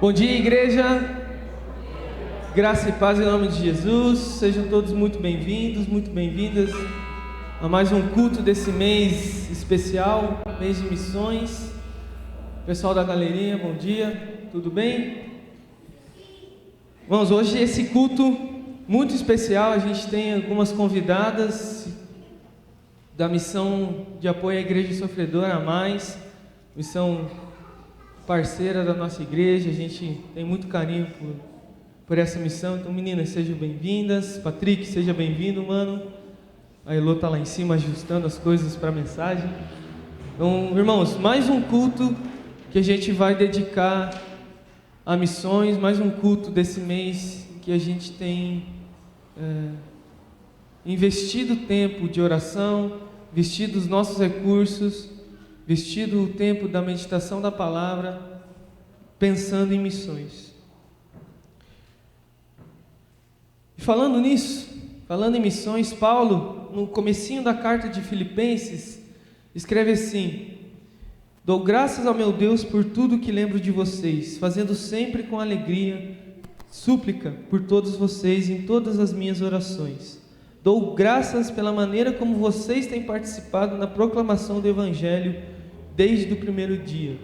Bom dia, igreja. Graça e paz em nome de Jesus. Sejam todos muito bem-vindos, muito bem-vindas a mais um culto desse mês especial, mês de missões. Pessoal da galeria, bom dia, tudo bem? Irmãos, hoje esse culto muito especial, a gente tem algumas convidadas da missão de apoio à Igreja Sofredora a Mais, missão parceira da nossa igreja. A gente tem muito carinho por essa missão. Então, meninas, sejam bem-vindas. Patrick, seja bem-vindo, mano. A Elô tá lá em cima ajustando as coisas para a mensagem. Então, irmãos, mais um culto que a gente vai dedicar a missões, mais um culto desse mês que a gente tem investido tempo de oração, investido os nossos recursos, investido o tempo da meditação da palavra, pensando em missões. E falando nisso, falando em missões, Paulo, no comecinho da carta de Filipenses, escreve assim: dou graças ao meu Deus por tudo que lembro de vocês, fazendo sempre com alegria, súplica por todos vocês em todas as minhas orações. Dou graças pela maneira como vocês têm participado na proclamação do Evangelho desde o primeiro dia.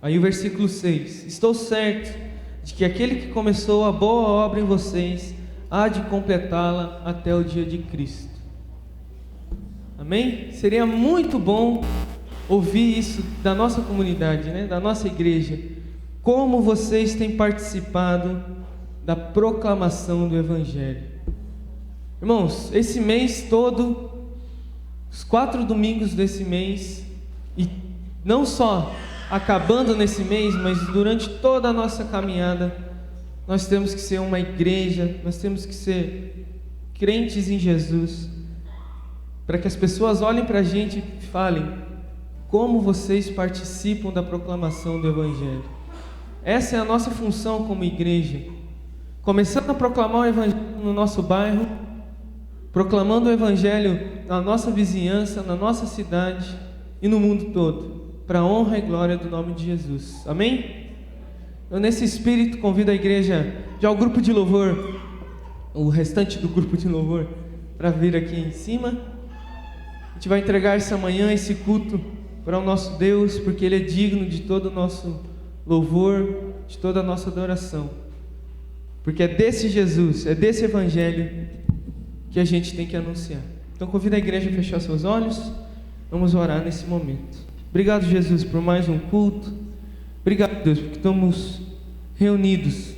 Aí o versículo 6: estou certo de que aquele que começou a boa obra em vocês há de completá-la até o dia de Cristo. Amém? Seria muito bom ouvir isso da nossa comunidade, né? Da nossa igreja. Como vocês têm participado da proclamação do Evangelho. Irmãos, esse mês todo, os 4 domingos desse mês, e não só acabando nesse mês, mas durante toda a nossa caminhada, nós temos que ser uma igreja, nós temos que ser crentes em Jesus, para que as pessoas olhem para a gente e falem: como vocês participam da proclamação do Evangelho. Essa é a nossa função como igreja, começando a proclamar o Evangelho no nosso bairro, proclamando o Evangelho na nossa vizinhança, na nossa cidade e no mundo todo, para a honra e glória do nome de Jesus. Amém? Eu, nesse espírito, convido a igreja, já o grupo de louvor, o restante do grupo de louvor, para vir aqui em cima. A gente vai entregar essa manhã, esse culto, para o nosso Deus, porque Ele é digno de todo o nosso louvor, de toda a nossa adoração, porque é desse Jesus, é desse Evangelho que a gente tem que anunciar. Então convido a igreja a fechar seus olhos. Vamos orar nesse momento. Obrigado, Jesus, por mais um culto. Obrigado, Deus, porque estamos reunidos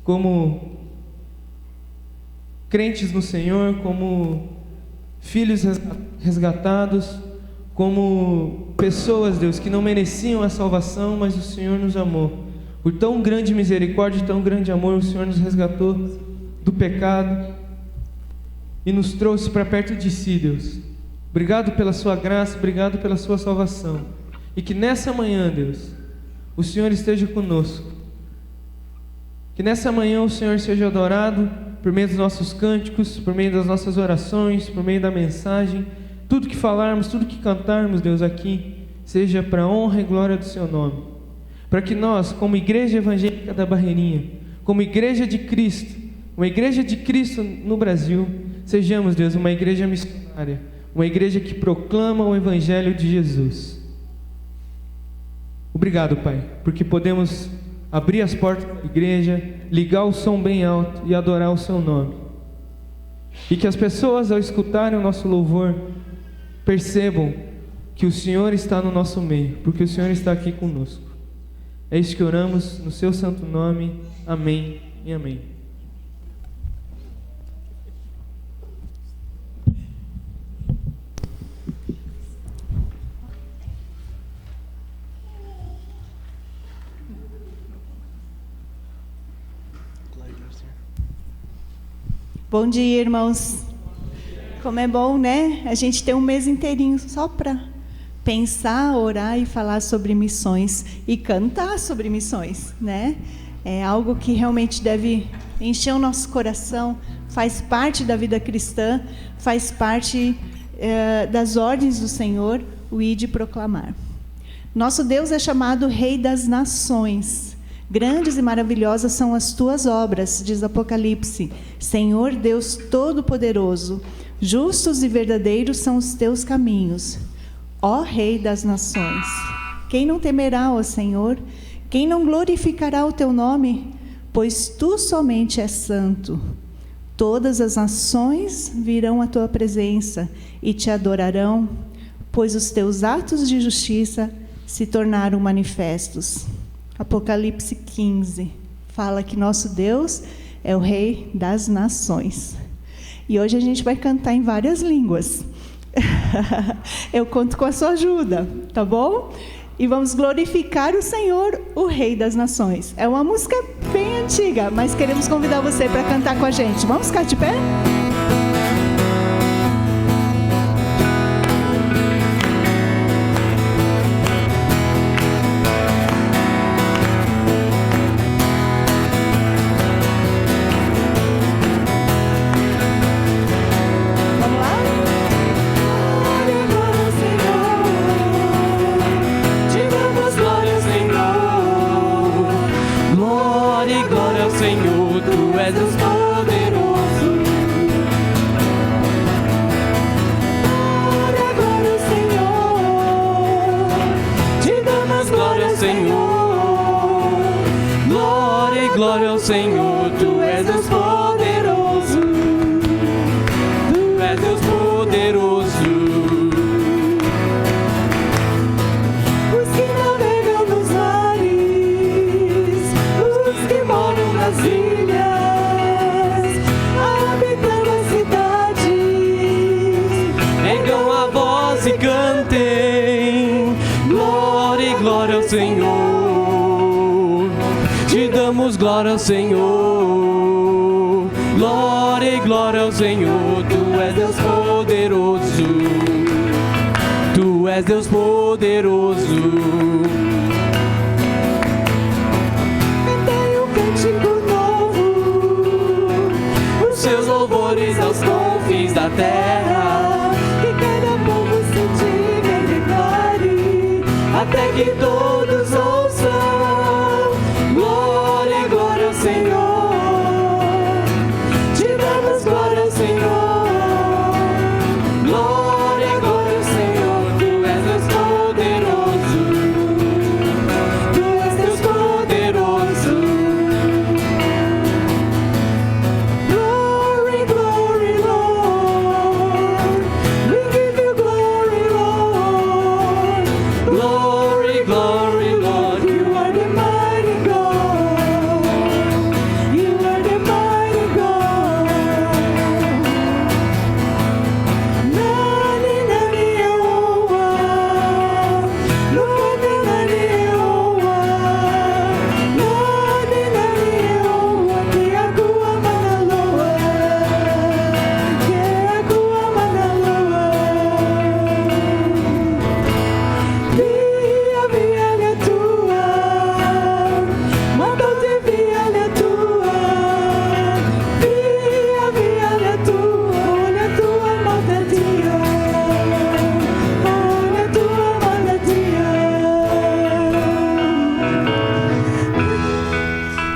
como crentes no Senhor, como filhos resgatados, como pessoas, Deus, que não mereciam a salvação, mas o Senhor nos amou. Por tão grande misericórdia e tão grande amor, o Senhor nos resgatou do pecado e nos trouxe para perto de si, Deus. Obrigado pela sua graça, obrigado pela sua salvação. E que nessa manhã, Deus, o Senhor esteja conosco. Que nessa manhã o Senhor seja adorado por meio dos nossos cânticos, por meio das nossas orações, por meio da mensagem. Tudo que falarmos, tudo que cantarmos, Deus, aqui, seja para a honra e glória do seu nome. Para que nós, como Igreja Evangélica da Barreirinha, como Igreja de Cristo, uma Igreja de Cristo no Brasil, sejamos, Deus, uma igreja missionária, uma igreja que proclama o Evangelho de Jesus. Obrigado, Pai, porque podemos abrir as portas da igreja, ligar o som bem alto e adorar o seu nome. E que as pessoas, ao escutarem o nosso louvor, percebam que o Senhor está no nosso meio, porque o Senhor está aqui conosco. É isso que oramos no seu santo nome. Amém e amém. Bom dia, irmãos. Como é bom, né? A gente tem um mês inteirinho só para pensar, orar e falar sobre missões e cantar sobre missões, né? É algo que realmente deve encher o nosso coração, faz parte da vida cristã, faz parte das ordens do Senhor, o ir de proclamar. Nosso Deus é chamado Rei das Nações. Grandes e maravilhosas são as tuas obras, diz Apocalipse. Senhor Deus Todo-Poderoso, justos e verdadeiros são os teus caminhos. Ó Rei das Nações, quem não temerá, ó Senhor? Quem não glorificará o teu nome? Pois tu somente és santo. Todas as nações virão à tua presença e te adorarão, pois os teus atos de justiça se tornaram manifestos. Apocalipse 15 fala que nosso Deus é o Rei das Nações. E hoje a gente vai cantar em várias línguas. Eu conto com a sua ajuda, tá bom? E vamos glorificar o Senhor, o Rei das Nações. É uma música bem antiga, mas queremos convidar você para cantar com a gente. Vamos ficar de pé? Glória ao Senhor, tu és Deus poderoso, tu és Deus poderoso. Os que navegam nos mares, os que moram nas ilhas, habitando as cidades, Ergam a voz e cantem, glória e glória ao Senhor. Te damos glória ao Senhor, glória e glória ao Senhor. Tu és Deus poderoso, tu és Deus poderoso. cantei um cântico novo, Os seus louvores aos confins da terra, que cada povo se diga e declare, até que todos ouçam. Glória e glória ao Senhor, te damos glória ao Senhor. Glória e glória ao Senhor, tu és Deus poderoso, tu és Deus poderoso. glory, glory, Lord, we give you glory, Lord. Glory, glory, Lord, You are the mighty God. You are the mighty God. Nani, nani, Yehowa. Nani, nani, Yehowa. Nani, nani, Yehowa. Que agua manaloa. Que agua manaloa. Via, via, le tua, mandou-te via, le tua, via, le tua, olha a tua maldadia, olha a tua maldadia.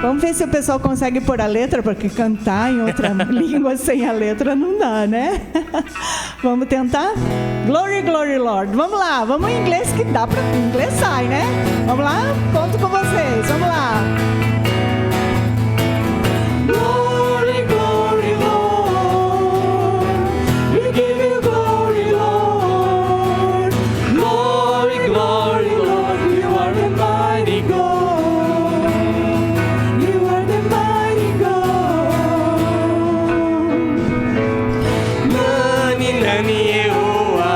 Vamos ver se o pessoal consegue pôr a letra, porque cantar em outra língua sem a letra não dá, né? Vamos tentar? Glory, glory, Lord. Vamos lá, vamos em inglês, que dá para inglês sai, né? Vamos lá? Conto com vocês, vamos lá. glory, glory, Lord, we give you glory, Lord. Glory, glory, Lord, you are the mighty God. You are the mighty God. Nani, nani, Yehowa,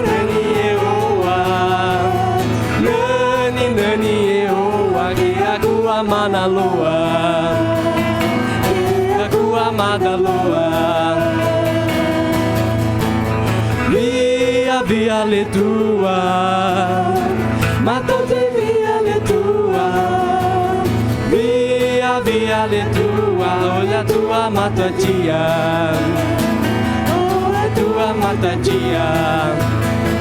nani, Yehowa, nani, nani, Yehowa, que agua manaloa, que agua madaloa. Via, via, le tua, matou-te via, le tua, via, via, le tua, olha a tua matatia, olha a tua matatia.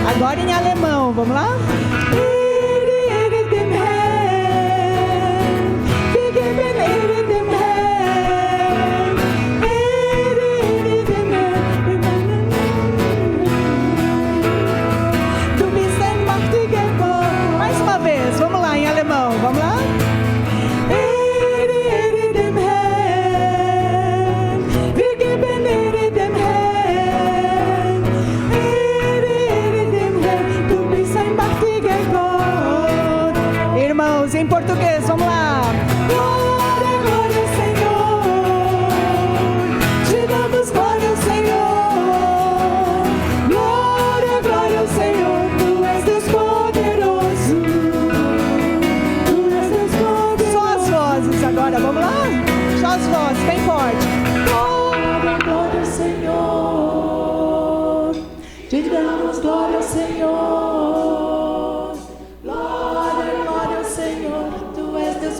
Agora em alemão, vamos lá? Mais uma vez, vamos lá em alemão, vamos lá? Irmãos, em português, vamos lá. Glória, glória, Senhor. Te damos glória ao Senhor. Glória, glória ao Senhor. Tu és Deus poderoso. Tu és Deus poderoso. Só as vozes agora, vamos lá? Só as vozes, bem forte. Glória, glória ao Senhor. Te damos glória ao Senhor.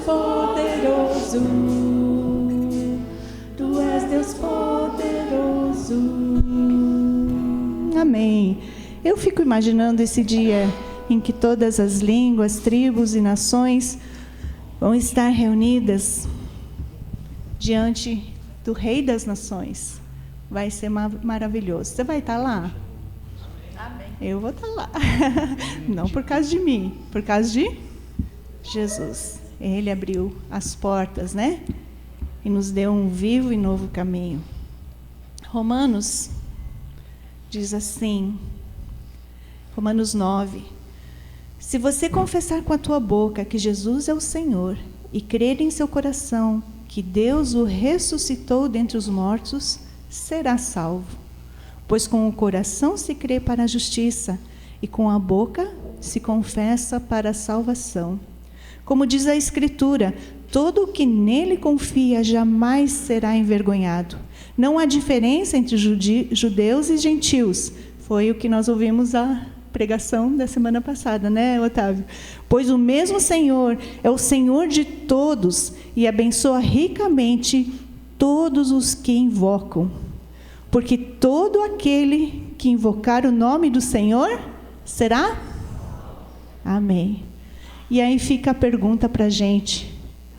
Poderoso, tu és Deus poderoso. Amém. Eu fico imaginando esse dia em que todas as línguas, tribos e nações vão estar reunidas diante do Rei das Nações. Vai ser maravilhoso. Você vai estar lá? Amém. Eu vou estar lá. Não por causa de mim, por causa de Jesus. Ele abriu as portas, né? E nos deu um vivo e novo caminho. Romanos diz assim, Romanos 9: se você confessar com a tua boca que Jesus é o Senhor e crer em seu coração que Deus o ressuscitou dentre os mortos, será salvo. Pois com o coração se crê para a justiça e com a boca se confessa para a salvação. Como diz a Escritura, todo o que nele confia jamais será envergonhado. Não há diferença entre judeus e gentios. Foi o que nós ouvimos a pregação da semana passada, né, Otávio? Pois o mesmo Senhor é o Senhor de todos e abençoa ricamente todos os que invocam. Porque todo aquele que invocar o nome do Senhor será? Amém. E aí fica a pergunta para a gente,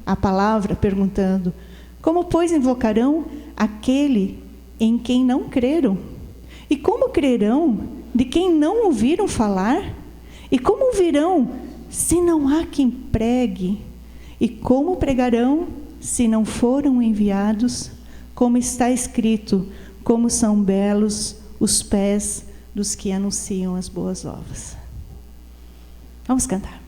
a palavra perguntando: como, pois, invocarão aquele em quem não creram? E como crerão de quem não ouviram falar? E como ouvirão se não há quem pregue? E como pregarão se não foram enviados? Como está escrito, como são belos os pés dos que anunciam as boas novas. Vamos cantar.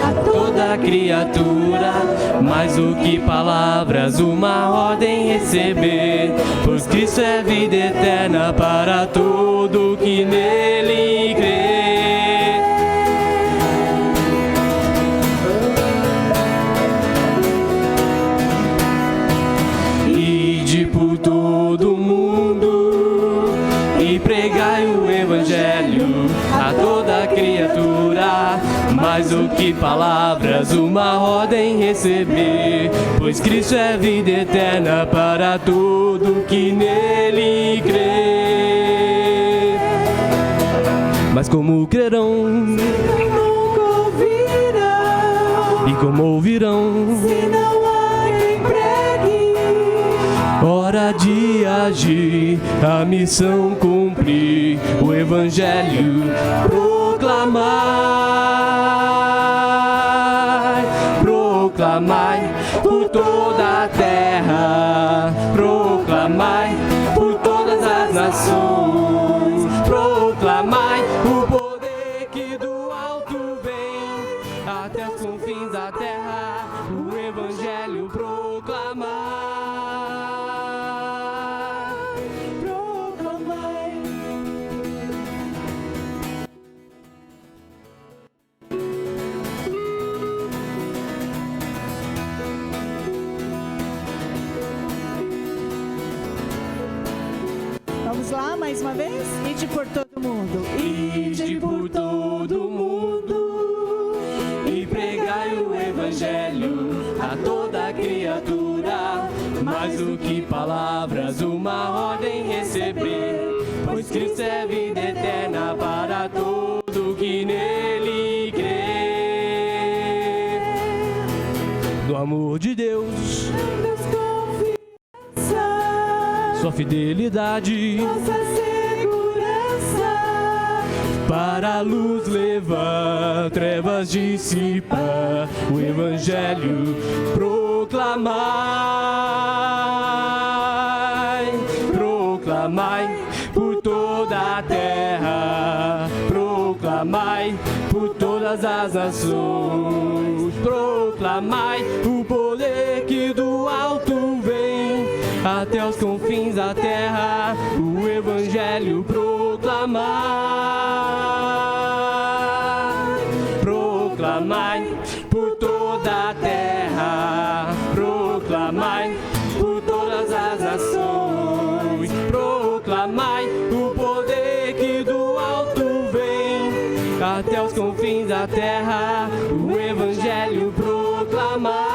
A toda criatura, mais do que palavras, uma ordem receber. Pois Cristo é vida eterna para todo que nele crê. Ide por todo o mundo e pregai o Evangelho a toda criatura, mais do que palavras, uma ordem receber. Pois Cristo é vida eterna para todo que nele crê. Mas como crerão? Se nunca ouvirão. E como ouvirão? Se não há quem pregue. Hora de agir, a missão cumprir, o Evangelho proclamar. Proclamai por toda a terra, proclamai por todas as nações, proclamai o poder que do alto vem, até os confins da terra, o Evangelho proclamar. Proclamai. mais uma vez? Ide por todo mundo. Ide por todo mundo e pregai o Evangelho a toda criatura. Mais do que palavras, uma ordem receber, pois Cristo é vida eterna para todo que nele crê. Do amor de Deus, sua fidelidade, Nossa segurança, para a luz leva, trevas dissipa, o Evangelho proclamai, proclamai por toda a terra, proclamai por todas as nações, proclamai o poder que do alto vem, até os confins da terra, o Evangelho proclamai, proclamai por toda a terra, proclamai por todas as nações, proclamai o poder que do alto vem, até os confins da terra, o Evangelho proclamai.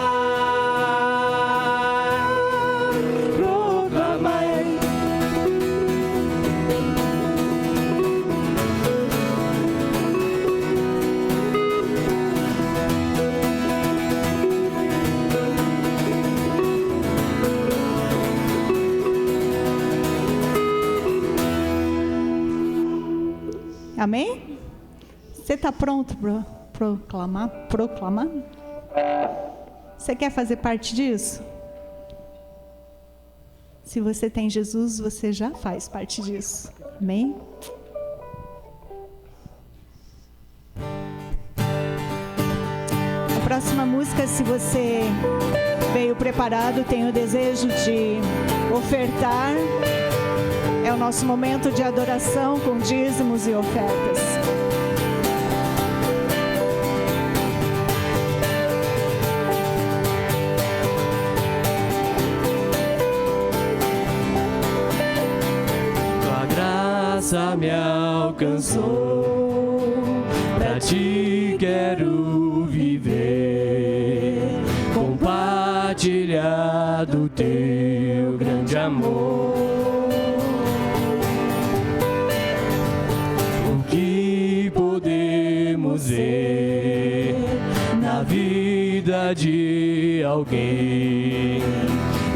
Amém? Você está pronto para proclamar? Você quer fazer parte disso? Se você tem Jesus, você já faz parte disso. Amém? A próxima música, se você veio preparado, tem o desejo de ofertar, é o nosso momento de adoração com dízimos e ofertas. Tua graça me alcançou, pra ti quero viver, compartilhar do teu grande amor. Ver na vida de alguém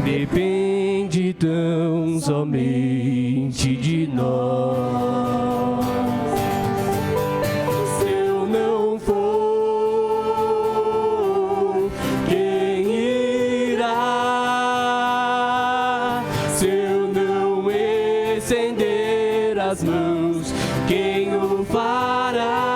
depende tão somente de nós. Se eu não for, quem irá? Se eu não estender as mãos, quem o fará?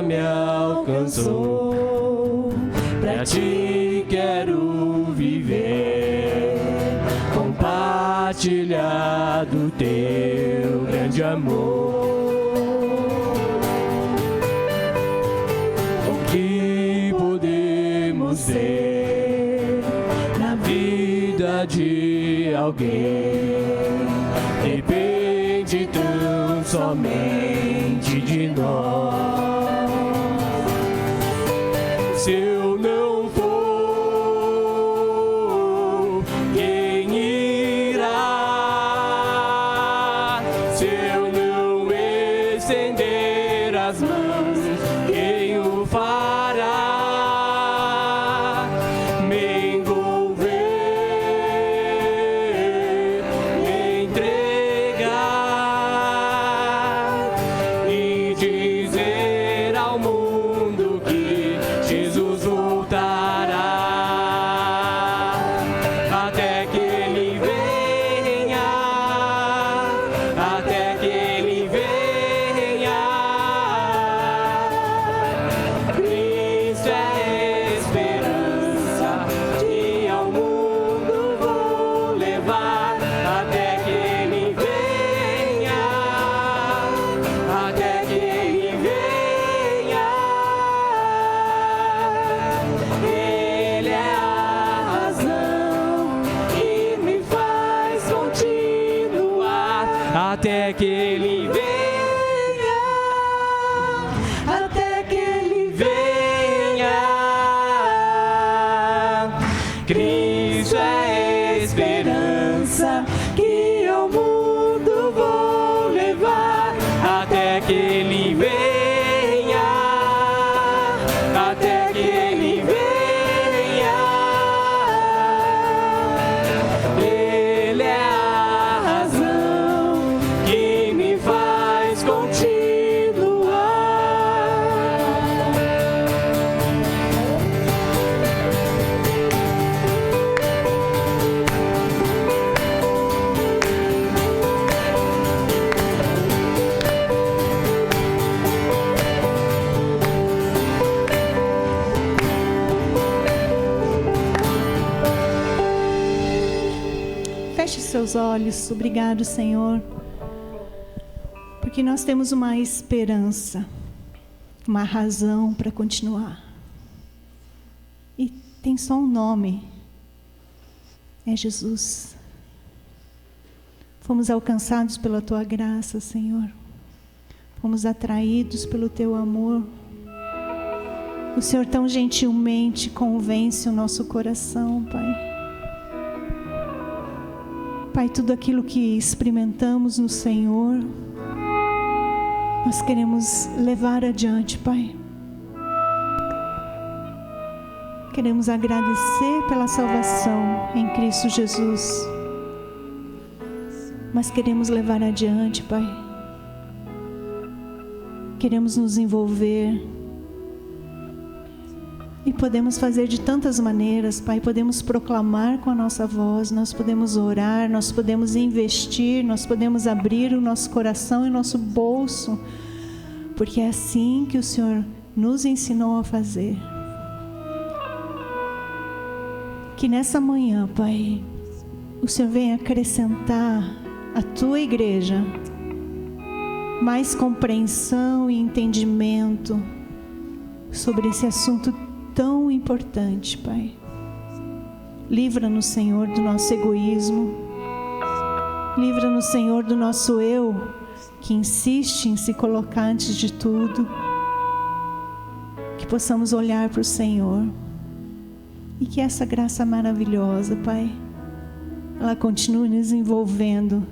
Me alcançou, pra ti quero viver, compartilhar do teu grande amor. O que podemos ver na vida de alguém depende tanto nós. Se eu não for, quem irá? Se eu não estender as mãos, quem o fará? Me envolver, me entregar e dizer ao mundo que Jesus voltará. Até que Ele venha, até que Ele venha. Cristo é a esperança que ao mundo vou levar. Até que Ele venha, até que Ele venha. Ele é a razão que me faz continuar. Até que Ele venha, até que Ele venha. Cristo é a esperança que ao mundo vou levar. Até que Ele venha, até que Ele venha. Ele é a razão que me faz continuar. Feche seus olhos. Obrigado, Senhor, porque nós temos uma esperança, uma razão para continuar. E tem só um nome: é Jesus. Fomos alcançados pela Tua graça, Senhor. Fomos atraídos pelo Teu amor. O Senhor tão gentilmente convence o nosso coração, Pai. Pai, tudo aquilo que experimentamos no Senhor, nós queremos levar adiante, Pai. Queremos agradecer pela salvação em Cristo Jesus, mas queremos levar adiante, Pai. Queremos nos envolver. E podemos fazer de tantas maneiras, Pai. Podemos proclamar com a nossa voz, nós podemos orar, nós podemos investir, nós podemos abrir o nosso coração e o nosso bolso, porque é assim que o Senhor nos ensinou a fazer. Que nessa manhã, Pai, o Senhor venha acrescentar à Tua igreja mais compreensão e entendimento sobre esse assunto tão importante, Pai. Livra-nos, Senhor, do nosso egoísmo. Livra-nos, Senhor, do nosso eu, que insiste em se colocar antes de tudo. Que possamos olhar para o Senhor. E que essa graça maravilhosa, Pai, ela continue nos envolvendo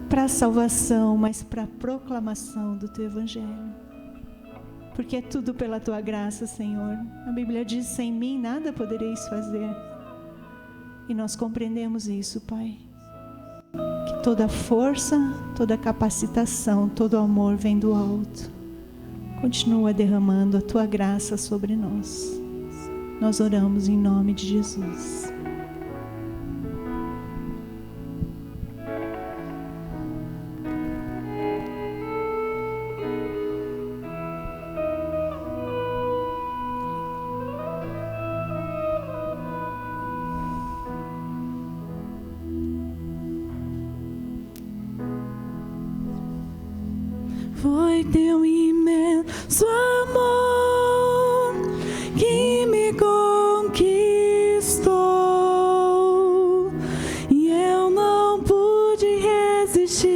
para a salvação, mas para a proclamação do Teu Evangelho. Porque é tudo pela Tua graça, Senhor. A Bíblia diz: sem mim nada podereis fazer. E nós compreendemos isso, Pai. Que toda força, toda capacitação, todo amor vem do alto. Continua derramando a Tua graça sobre nós. Nós oramos em nome de Jesus. Foi Teu imenso amor que me conquistou, e eu não pude resistir.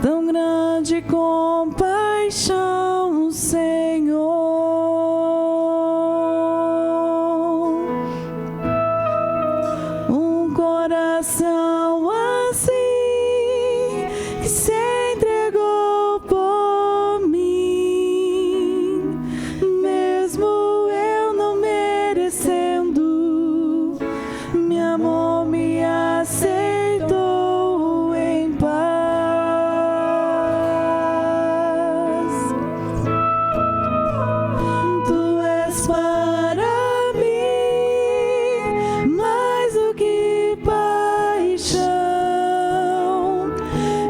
Tão grande grande compaixão, Senhor. Um coração assim que se entregou por mim, mesmo eu não merecendo, me amou, me aceitou em paz. Tu és para mim mais do que paixão,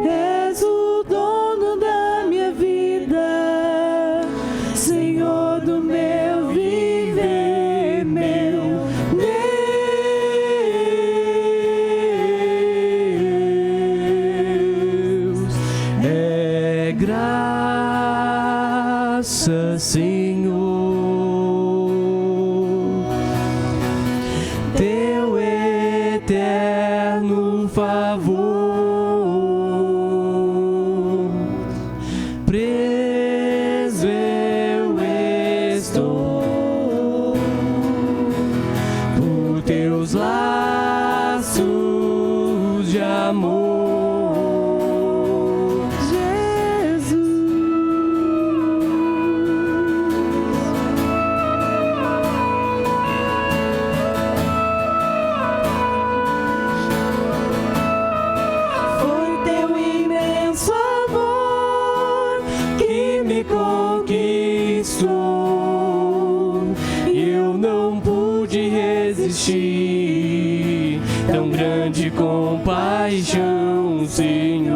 és o dono da minha vida, Senhor do meu viver, meu Deus. É graça, Senhor, teu eterno favor. Preso eu estou por teus laços de amor. Foi teu imenso amor que me conquistou, E eu não pude resistir. Tão grande compaixão, Senhor.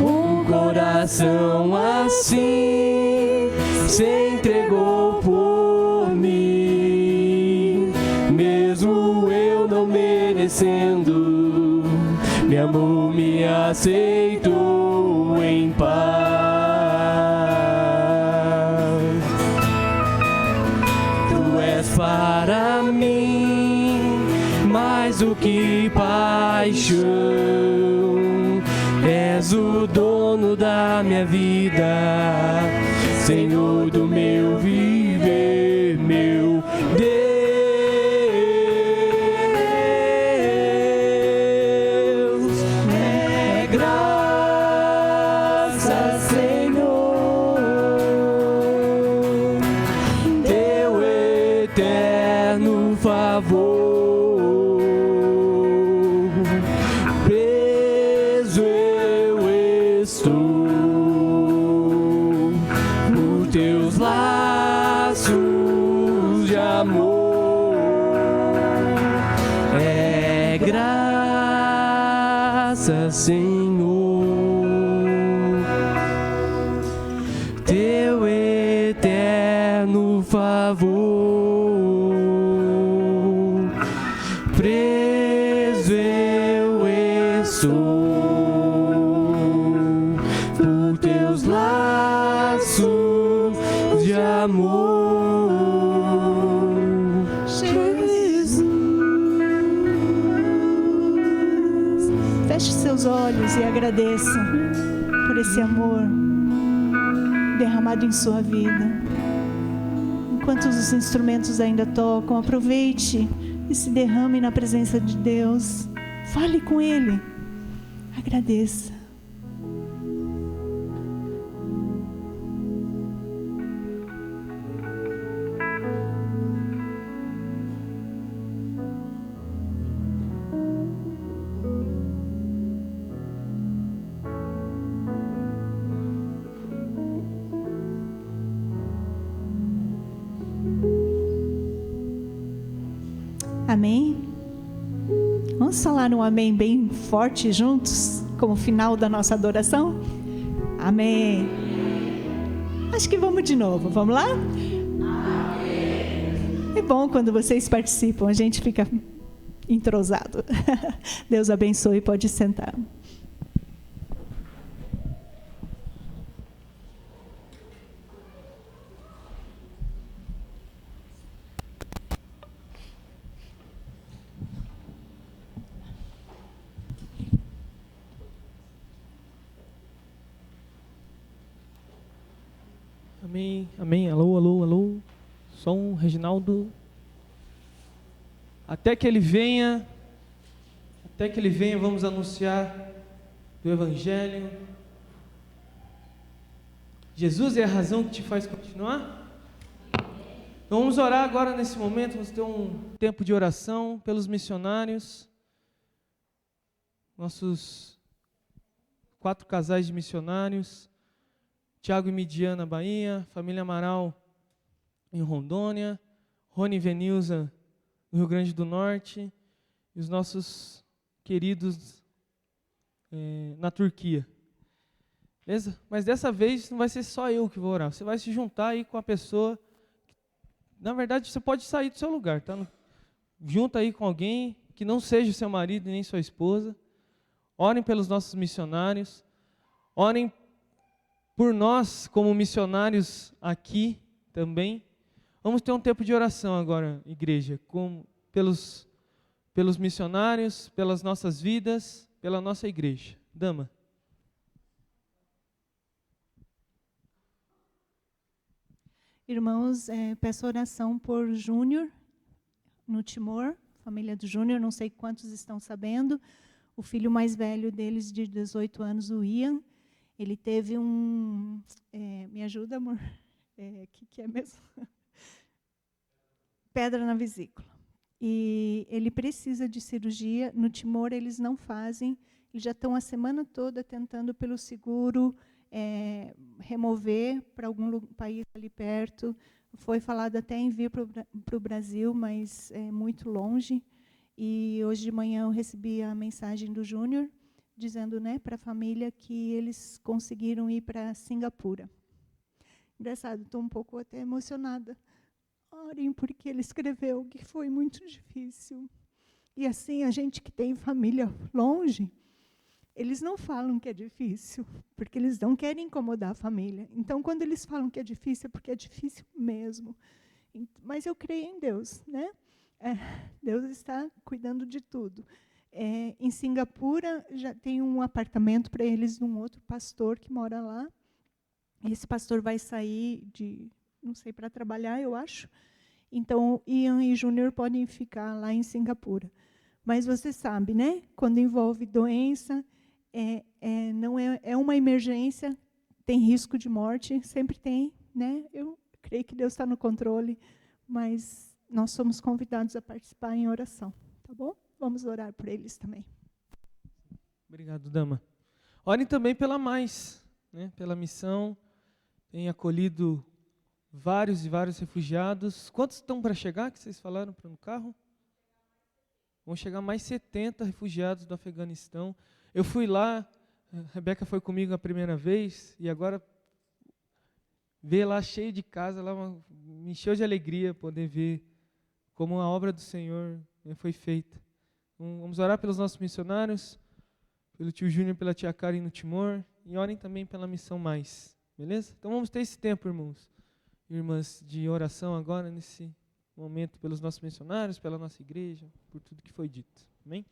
Um coração assim se entregou por mim, mesmo eu não merecendo, me amou, me aceitou em paz. Tu és para mim mais do que paixão, és o dono da minha vida, Senhor do meu viver, meu Deus. É graça, Senhor, teu eterno favor. Preso eu estou por teus laços de amor. É graça, Senhor, teu eterno favor. Preso eu estou por teus laços de amor. Jesus. Feche seus olhos e agradeça por esse amor derramado em sua vida. Enquanto os instrumentos ainda tocam, aproveite e se derrame na presença de Deus. Fale com Ele. Agradeça. Amém? Vamos falar um amém bem forte juntos, como final da nossa adoração? Amém. Acho que vamos de novo, vamos lá? Amém. É bom quando vocês participam, a gente fica entrosado. Deus abençoe, pode sentar. Amém, amém. Alô, alô, alô. Som, Reginaldo. Até que ele venha, vamos anunciar do Evangelho. Jesus é a razão que te faz continuar? Então vamos orar agora nesse momento, vamos ter um tempo de oração pelos missionários, nossos 4 casais de missionários, Tiago e Midiana, Bahia, família Amaral em Rondônia, Rony e Venilza no Rio Grande do Norte, e os nossos queridos na Turquia. Beleza? Mas dessa vez não vai ser só eu que vou orar, você vai se juntar aí com a pessoa. Na verdade, você pode sair do seu lugar, tá? Junta aí com alguém que não seja o seu marido nem sua esposa. Orem pelos nossos missionários. Orem por nós como missionários aqui também. Vamos ter um tempo de oração agora, igreja, pelos missionários, pelas nossas vidas, pela nossa igreja. Dama. Irmãos, peço oração por Júnior, no Timor, família do Júnior, não sei quantos estão sabendo. O filho mais velho deles, de 18 anos, o Ian, ele teve me ajuda, amor? Que é mesmo? Pedra na vesícula. E ele precisa de cirurgia. No Timor, eles não fazem. Eles já estão a semana toda tentando, pelo seguro, remover para algum país ali perto. Foi falado até em vir para o Brasil, mas é muito longe. E hoje de manhã eu recebi a mensagem do Júnior, dizendo, né, para a família que eles conseguiram ir para Singapura. Engraçado, estou um pouco até emocionada. Orem, porque ele escreveu que foi muito difícil. E assim, a gente que tem família longe, eles não falam que é difícil, porque eles não querem incomodar a família. Então, quando eles falam que é difícil, é porque é difícil mesmo. Mas eu creio em Deus, né? Deus está cuidando de tudo. Em Singapura, já tem um apartamento para eles de um outro pastor que mora lá. Esse pastor vai sair não sei, para trabalhar, eu acho. Então, Ian e Júnior podem ficar lá em Singapura. Mas você sabe, né? Quando envolve doença, não é uma emergência, tem risco de morte, sempre tem, né? Eu creio que Deus está no controle, mas nós somos convidados a participar em oração, tá bom? Vamos orar por eles também. Obrigado, Dama. Orem também pela Mais, né? Pela missão, tem acolhido vários e vários refugiados. Quantos estão para chegar, que vocês falaram no carro? Vão chegar mais 70 refugiados do Afeganistão. Eu fui lá, a Rebeca foi comigo a primeira vez, e agora ver lá cheio de casa, me encheu de alegria poder ver como a obra do Senhor foi feita. Então, vamos orar pelos nossos missionários, pelo tio Júnior, pela tia Karen no Timor, e orem também pela missão Mais, beleza? Então vamos ter esse tempo, irmãos e irmãs, de oração agora, nesse momento, pelos nossos missionários, pela nossa igreja, por tudo que foi dito. Amém?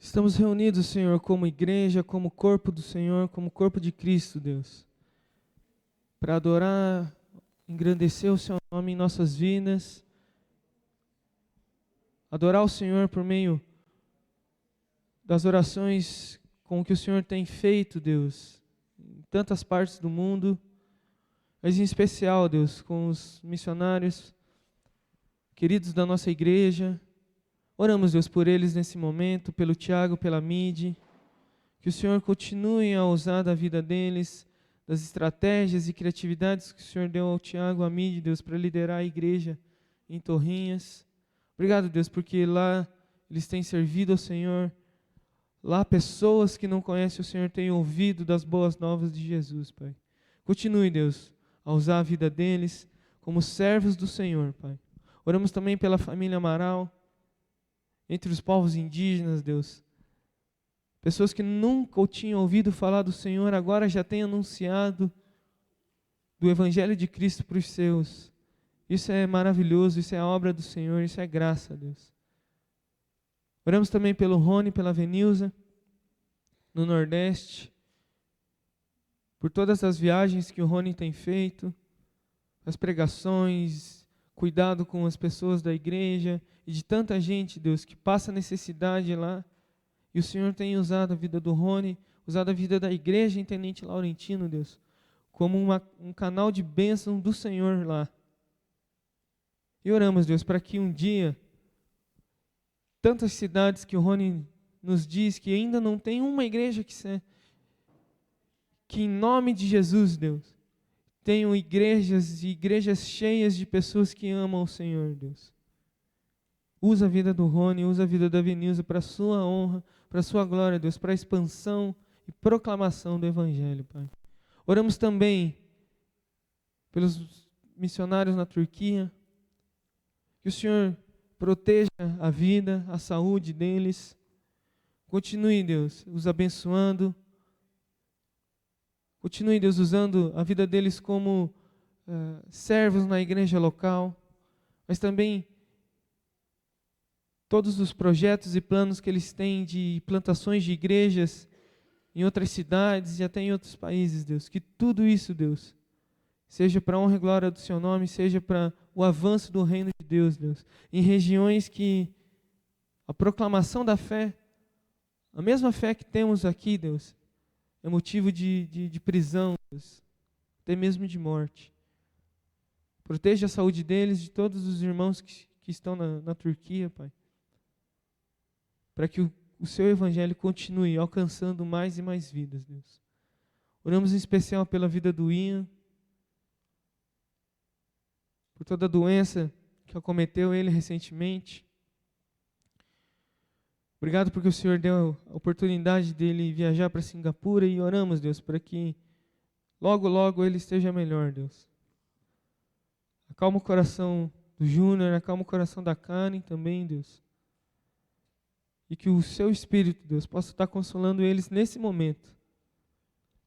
Estamos reunidos, Senhor, como igreja, como corpo do Senhor, como corpo de Cristo, Deus, para adorar, engrandecer o Seu nome em nossas vidas, adorar o Senhor por meio das orações com que o Senhor tem feito, Deus, em tantas partes do mundo, mas em especial, Deus, com os missionários queridos da nossa igreja. Oramos, Deus, por eles nesse momento, pelo Tiago, pela Midi, que o Senhor continue a usar da vida deles, das estratégias e criatividades que o Senhor deu ao Tiago, à Midi, Deus, para liderar a igreja em Torrinhas. Obrigado, Deus, porque lá eles têm servido ao Senhor, lá pessoas que não conhecem o Senhor têm ouvido das boas novas de Jesus, Pai. Continue, Deus, a usar a vida deles como servos do Senhor, Pai. Oramos também pela família Amaral, entre os povos indígenas, Deus. Pessoas que nunca tinham ouvido falar do Senhor, agora já têm anunciado do Evangelho de Cristo para os seus. Isso é maravilhoso, isso é a obra do Senhor, isso é graça, Deus. Oramos também pelo Rony, pela Venilza, no Nordeste, por todas as viagens que o Rony tem feito, as pregações, cuidado com as pessoas da igreja e de tanta gente, Deus, que passa necessidade lá. E o Senhor tem usado a vida do Rony, usado a vida da igreja em Tenente Laurentino, Deus, como um canal de bênção do Senhor lá. E oramos, Deus, para que um dia, tantas cidades que o Rony nos diz que ainda não tem uma igreja que em nome de Jesus, Deus, tenham igrejas e igrejas cheias de pessoas que amam o Senhor, Deus. Usa a vida do Rony, usa a vida da Venilza para a sua honra, para a sua glória, Deus, para a expansão e proclamação do Evangelho, Pai. Oramos também pelos missionários na Turquia, que o Senhor proteja a vida, a saúde deles. Continue, Deus, os abençoando. Continue, Deus, usando a vida deles como servos na igreja local, mas também todos os projetos e planos que eles têm de plantações de igrejas em outras cidades e até em outros países, Deus. Que tudo isso, Deus, seja para a honra e glória do Seu nome, seja para o avanço do reino de Deus, Deus. Em regiões que a proclamação da fé, a mesma fé que temos aqui, Deus, é motivo de prisão, Deus, até mesmo de morte. Proteja a saúde deles, de todos os irmãos que estão na Turquia, Pai. Para que o Seu Evangelho continue alcançando mais e mais vidas, Deus. Oramos em especial pela vida do Ian, por toda a doença que acometeu ele recentemente. Obrigado porque o Senhor deu a oportunidade dele viajar para Singapura e oramos, Deus, para que logo, logo ele esteja melhor, Deus. Acalma o coração do Júnior, acalma o coração da Karen também, Deus. E que o Seu Espírito, Deus, possa estar consolando eles nesse momento.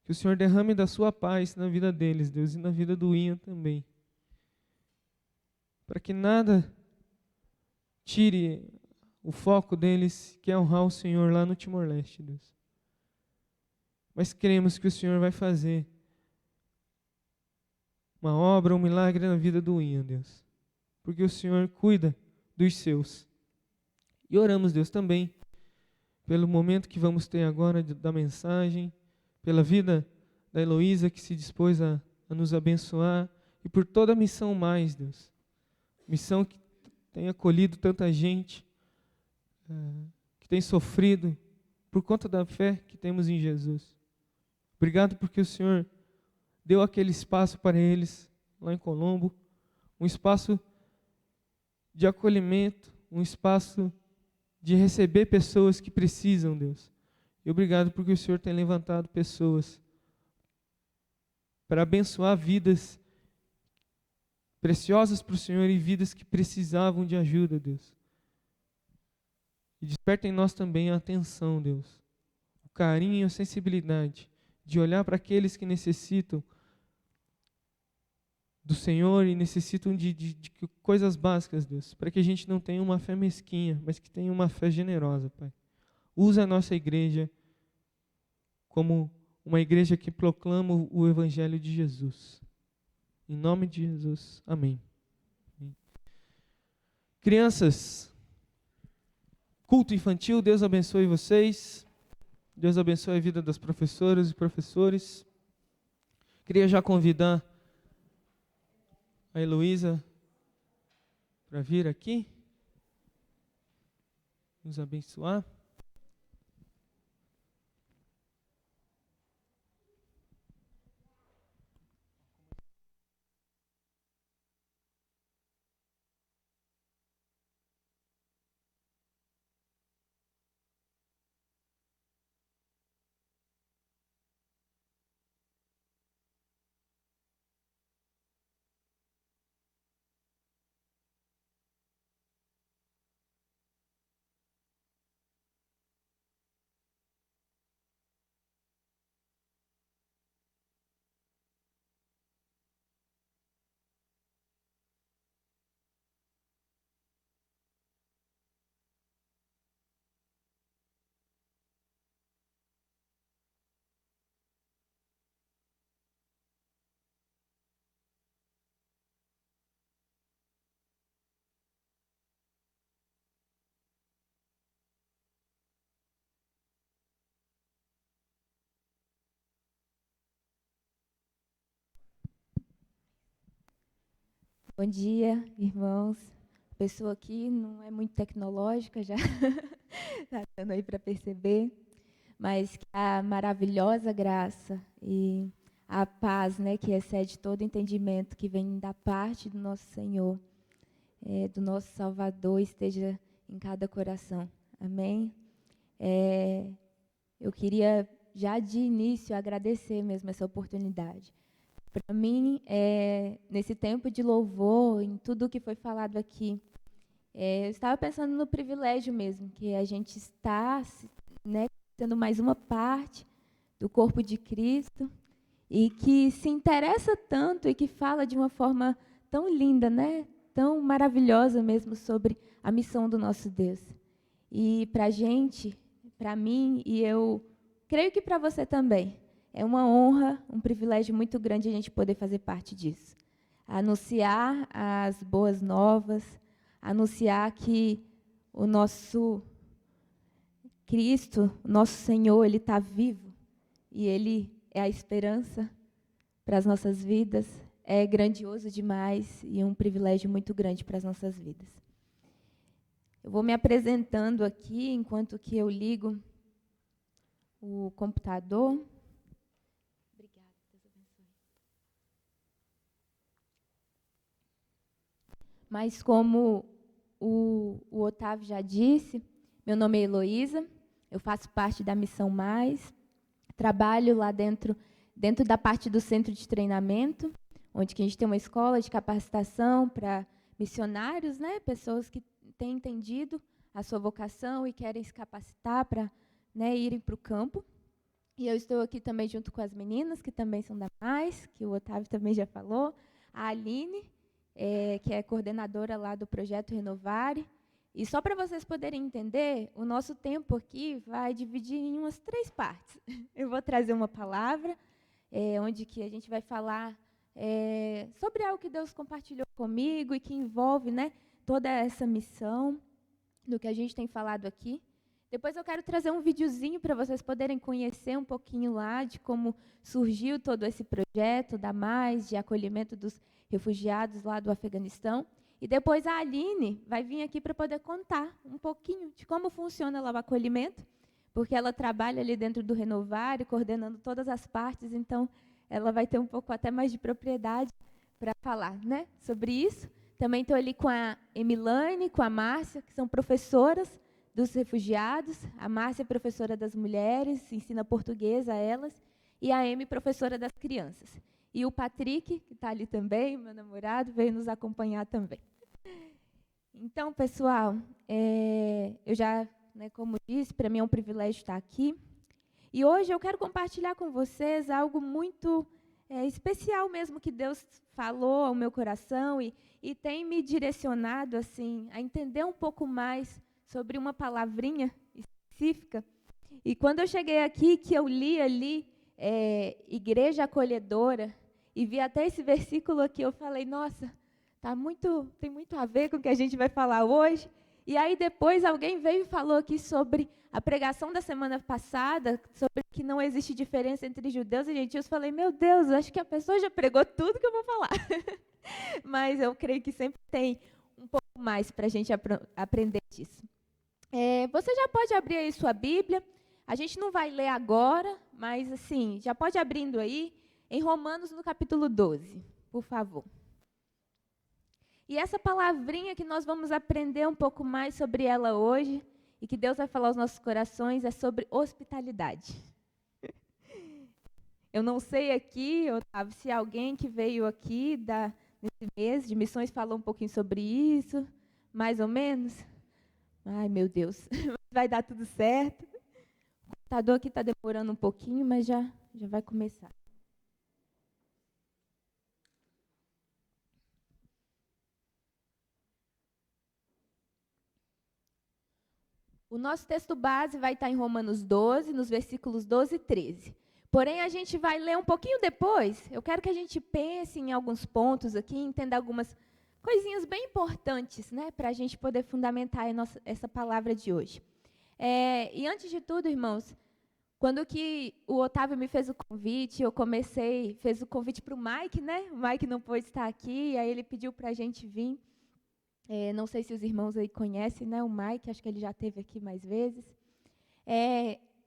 Que o Senhor derrame da Sua paz na vida deles, Deus, e na vida do Ian também. Para que nada tire o foco deles, que é honrar o Senhor lá no Timor-Leste, Deus. Mas cremos que o Senhor vai fazer uma obra, um milagre na vida do Ian, Deus. Porque o Senhor cuida dos seus. E oramos, Deus, também pelo momento que vamos ter agora da mensagem, pela vida da Heloísa que se dispôs a nos abençoar e por toda a missão mais, Deus. Missão que tem acolhido tanta gente, que tem sofrido por conta da fé que temos em Jesus. Obrigado porque o Senhor deu aquele espaço para eles lá em Colombo, um espaço de acolhimento, um espaço de receber pessoas que precisam, Deus. E obrigado porque o Senhor tem levantado pessoas para abençoar vidas preciosas para o Senhor e vidas que precisavam de ajuda, Deus. E desperta em nós também a atenção, Deus, o carinho, a sensibilidade de olhar para aqueles que necessitam do Senhor e necessitam de coisas básicas, Deus, para que a gente não tenha uma fé mesquinha, mas que tenha uma fé generosa, Pai. Usa a nossa igreja como uma igreja que proclama o Evangelho de Jesus. Em nome de Jesus. Amém. Crianças, culto infantil, Deus abençoe vocês. Deus abençoe a vida das professoras e professores. Queria já convidar a Heloísa para vir aqui nos abençoar. Bom dia, irmãos. A pessoa aqui não é muito tecnológica, já está dando aí para perceber, mas que a maravilhosa graça e a paz, né, que excede todo entendimento, que vem da parte do nosso Senhor, do nosso Salvador, esteja em cada coração. Amém? Eu queria, já de início, agradecer mesmo essa oportunidade. Para mim, nesse tempo de louvor, em tudo que foi falado aqui, eu estava pensando no privilégio mesmo, que a gente está, né, sendo mais uma parte do corpo de Cristo, e que se interessa tanto e que fala de uma forma tão linda, né, tão maravilhosa mesmo sobre a missão do nosso Deus. E para a gente, para mim, e eu creio que para você também, é uma honra, um privilégio muito grande a gente poder fazer parte disso. Anunciar as boas novas, anunciar que o nosso Cristo, o nosso Senhor, Ele está vivo e Ele é a esperança para as nossas vidas. É grandioso demais e um privilégio muito grande para as nossas vidas. Eu vou me apresentando aqui enquanto que eu ligo o computador. Mas como o Otávio já disse, meu nome é Heloísa, eu faço parte da Missão Mais, trabalho lá dentro da parte do centro de treinamento, onde que a gente tem uma escola de capacitação para missionários, né, pessoas que têm entendido a sua vocação e querem se capacitar para, né, irem para o campo. E eu estou aqui também junto com as meninas, que também são da Mais, que o Otávio também já falou, a Aline, que é coordenadora lá do Projeto Renovare. E só para vocês poderem entender, o nosso tempo aqui vai dividir em umas 3 partes. Eu vou trazer uma palavra, onde que a gente vai falar sobre algo que Deus compartilhou comigo e que envolve, né, toda essa missão, do que a gente tem falado aqui. Depois eu quero trazer um videozinho para vocês poderem conhecer um pouquinho lá de como surgiu todo esse projeto da Mais, de acolhimento dos refugiados lá do Afeganistão. E depois a Aline vai vir aqui para poder contar um pouquinho de como funciona lá o acolhimento, porque ela trabalha ali dentro do Renovare, coordenando todas as partes, então ela vai ter um pouco até mais de propriedade para falar, né, sobre isso. Também estou ali com a Emilane, com a Márcia, que são professoras dos refugiados. A Márcia é professora das mulheres, ensina português a elas, e a Emi, professora das crianças. E o Patrick, que está ali também, meu namorado, veio nos acompanhar também. Então, pessoal, eu já, né, como disse, para mim é um privilégio estar aqui. E hoje eu quero compartilhar com vocês algo muito especial mesmo, que Deus falou ao meu coração e tem me direcionado assim, a entender um pouco mais sobre uma palavrinha específica. E quando eu cheguei aqui, que eu li ali, igreja acolhedora, e vi até esse versículo aqui, eu falei, nossa, tem muito a ver com o que a gente vai falar hoje. E aí depois alguém veio e falou aqui sobre a pregação da semana passada, sobre que não existe diferença entre judeus e gentios. Falei, meu Deus, acho que a pessoa já pregou tudo que eu vou falar. Mas eu creio que sempre tem um pouco mais para a gente aprender disso. Você já pode abrir aí sua Bíblia. A gente não vai ler agora, mas assim, já pode abrindo aí, em Romanos, no capítulo 12, por favor. E essa palavrinha que nós vamos aprender um pouco mais sobre ela hoje, e que Deus vai falar aos nossos corações, é sobre hospitalidade. Eu não sei aqui, Otávio, se alguém que veio aqui nesse mês de missões falou um pouquinho sobre isso, mais ou menos. Ai, meu Deus, vai dar tudo certo. O computador aqui está demorando um pouquinho, mas já vai começar. O nosso texto base vai estar em Romanos 12, nos versículos 12 e 13. Porém, a gente vai ler um pouquinho depois. Eu quero que a gente pense em alguns pontos aqui, entenda algumas coisinhas bem importantes, né, para a gente poder fundamentar essa palavra de hoje. E antes de tudo, irmãos, quando que o Otávio me fez o convite, fez o convite para o Mike, né? O Mike não pôde estar aqui, aí ele pediu para a gente vir. Não sei se os irmãos aí conhecem, né, o Mike, acho que ele já esteve aqui mais vezes.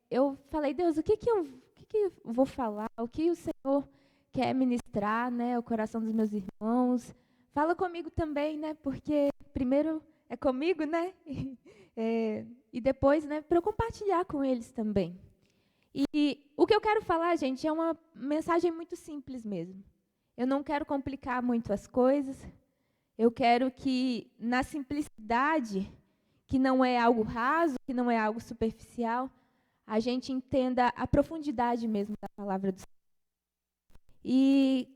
Eu falei, Deus, o que eu vou falar? O que o Senhor quer ministrar, né, o coração dos meus irmãos? Fala comigo também, né, porque primeiro é comigo, né, e depois, né, para eu compartilhar com eles também. E o que eu quero falar, gente, é uma mensagem muito simples mesmo. Eu não quero complicar muito as coisas. Eu quero que, na simplicidade, que não é algo raso, que não é algo superficial, a gente entenda a profundidade mesmo da palavra do Senhor. E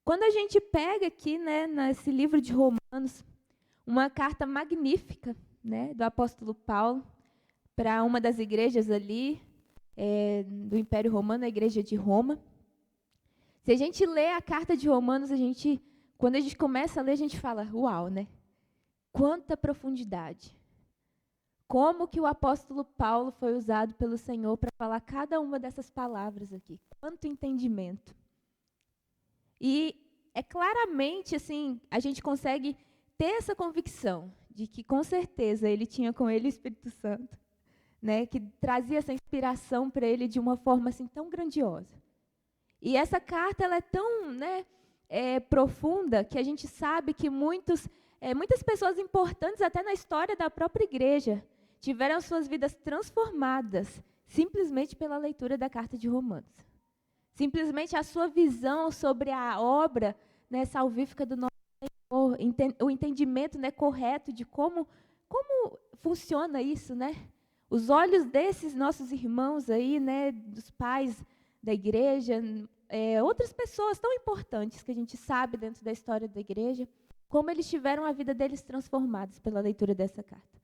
quando a gente pega aqui, né, nesse livro de Romanos, uma carta magnífica, né, do apóstolo Paulo, para uma das igrejas ali, do Império Romano, a igreja de Roma. Se a gente lê a carta de Romanos, quando a gente começa a ler, a gente fala, uau, né? Quanta profundidade. Como que o apóstolo Paulo foi usado pelo Senhor para falar cada uma dessas palavras aqui. Quanto entendimento. E claramente, assim, a gente consegue ter essa convicção de que, com certeza, ele tinha com ele o Espírito Santo, né? Que trazia essa inspiração para ele de uma forma assim, tão grandiosa. E essa carta ela é tão, né, profunda que a gente sabe que muitas pessoas importantes, até na história da própria igreja, tiveram suas vidas transformadas simplesmente pela leitura da carta de Romanos. Simplesmente a sua visão sobre a obra, né, salvífica do nosso Senhor, o entendimento, né, correto de como funciona isso, né? Os olhos desses nossos irmãos aí, né, dos pais da igreja, outras pessoas tão importantes que a gente sabe dentro da história da igreja, como eles tiveram a vida deles transformados pela leitura dessa carta.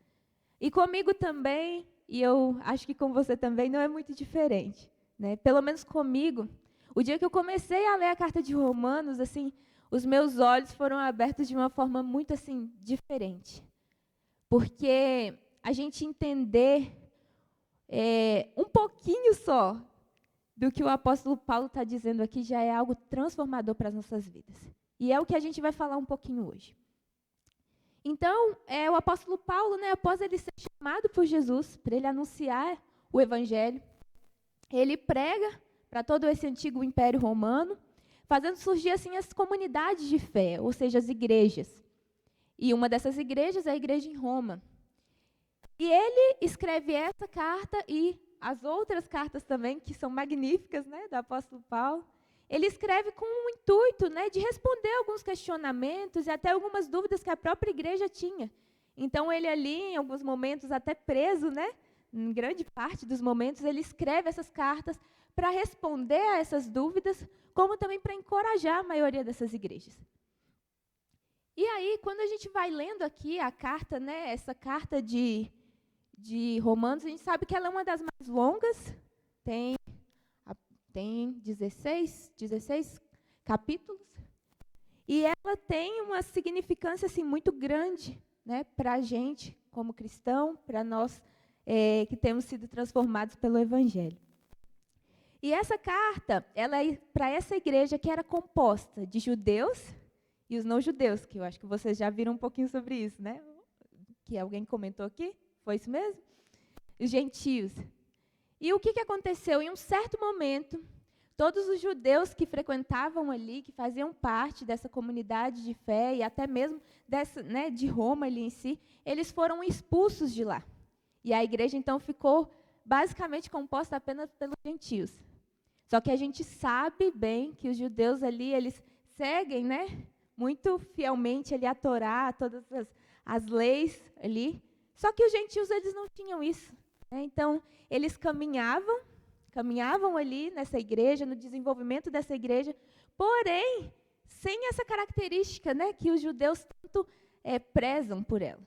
E comigo também, e eu acho que com você também, não é muito diferente, né? Pelo menos comigo, o dia que eu comecei a ler a carta de Romanos, assim, os meus olhos foram abertos de uma forma muito assim diferente. Porque a gente entender um pouquinho só do que o apóstolo Paulo está dizendo aqui já é algo transformador para as nossas vidas. E é o que a gente vai falar um pouquinho hoje. Então, o apóstolo Paulo, né, após ele ser chamado por Jesus, para ele anunciar o evangelho, ele prega para todo esse antigo império romano, fazendo surgir assim as comunidades de fé, ou seja, as igrejas. E uma dessas igrejas é a igreja em Roma. E ele escreve essa carta e as outras cartas também, que são magníficas, né, do apóstolo Paulo. Ele escreve com o intuito, né, de responder alguns questionamentos e até algumas dúvidas que a própria igreja tinha. Então, ele ali, em alguns momentos, até preso, né, em grande parte dos momentos, ele escreve essas cartas para responder a essas dúvidas, como também para encorajar a maioria dessas igrejas. E aí, quando a gente vai lendo aqui a carta, né, essa carta de de Romanos, a gente sabe que ela é uma das mais longas, tem 16 capítulos, e ela tem uma significância assim, muito grande, né, para a gente, como cristão, para nós que temos sido transformados pelo Evangelho. E essa carta, ela é para essa igreja que era composta de judeus e os não-judeus, que eu acho que vocês já viram um pouquinho sobre isso, né? Que alguém comentou aqui, foi isso mesmo? Os gentios. E o que aconteceu? Em um certo momento, todos os judeus que frequentavam ali, que faziam parte dessa comunidade de fé, e até mesmo de Roma ali em si, eles foram expulsos de lá. E a igreja, então, ficou basicamente composta apenas pelos gentios. Só que a gente sabe bem que os judeus ali, eles seguem, né, muito fielmente ali a Torá, todas as leis ali. Só que os gentios, eles não tinham isso, né? Então, eles caminhavam ali nessa igreja, no desenvolvimento dessa igreja, porém, sem essa característica, né, que os judeus tanto prezam por ela.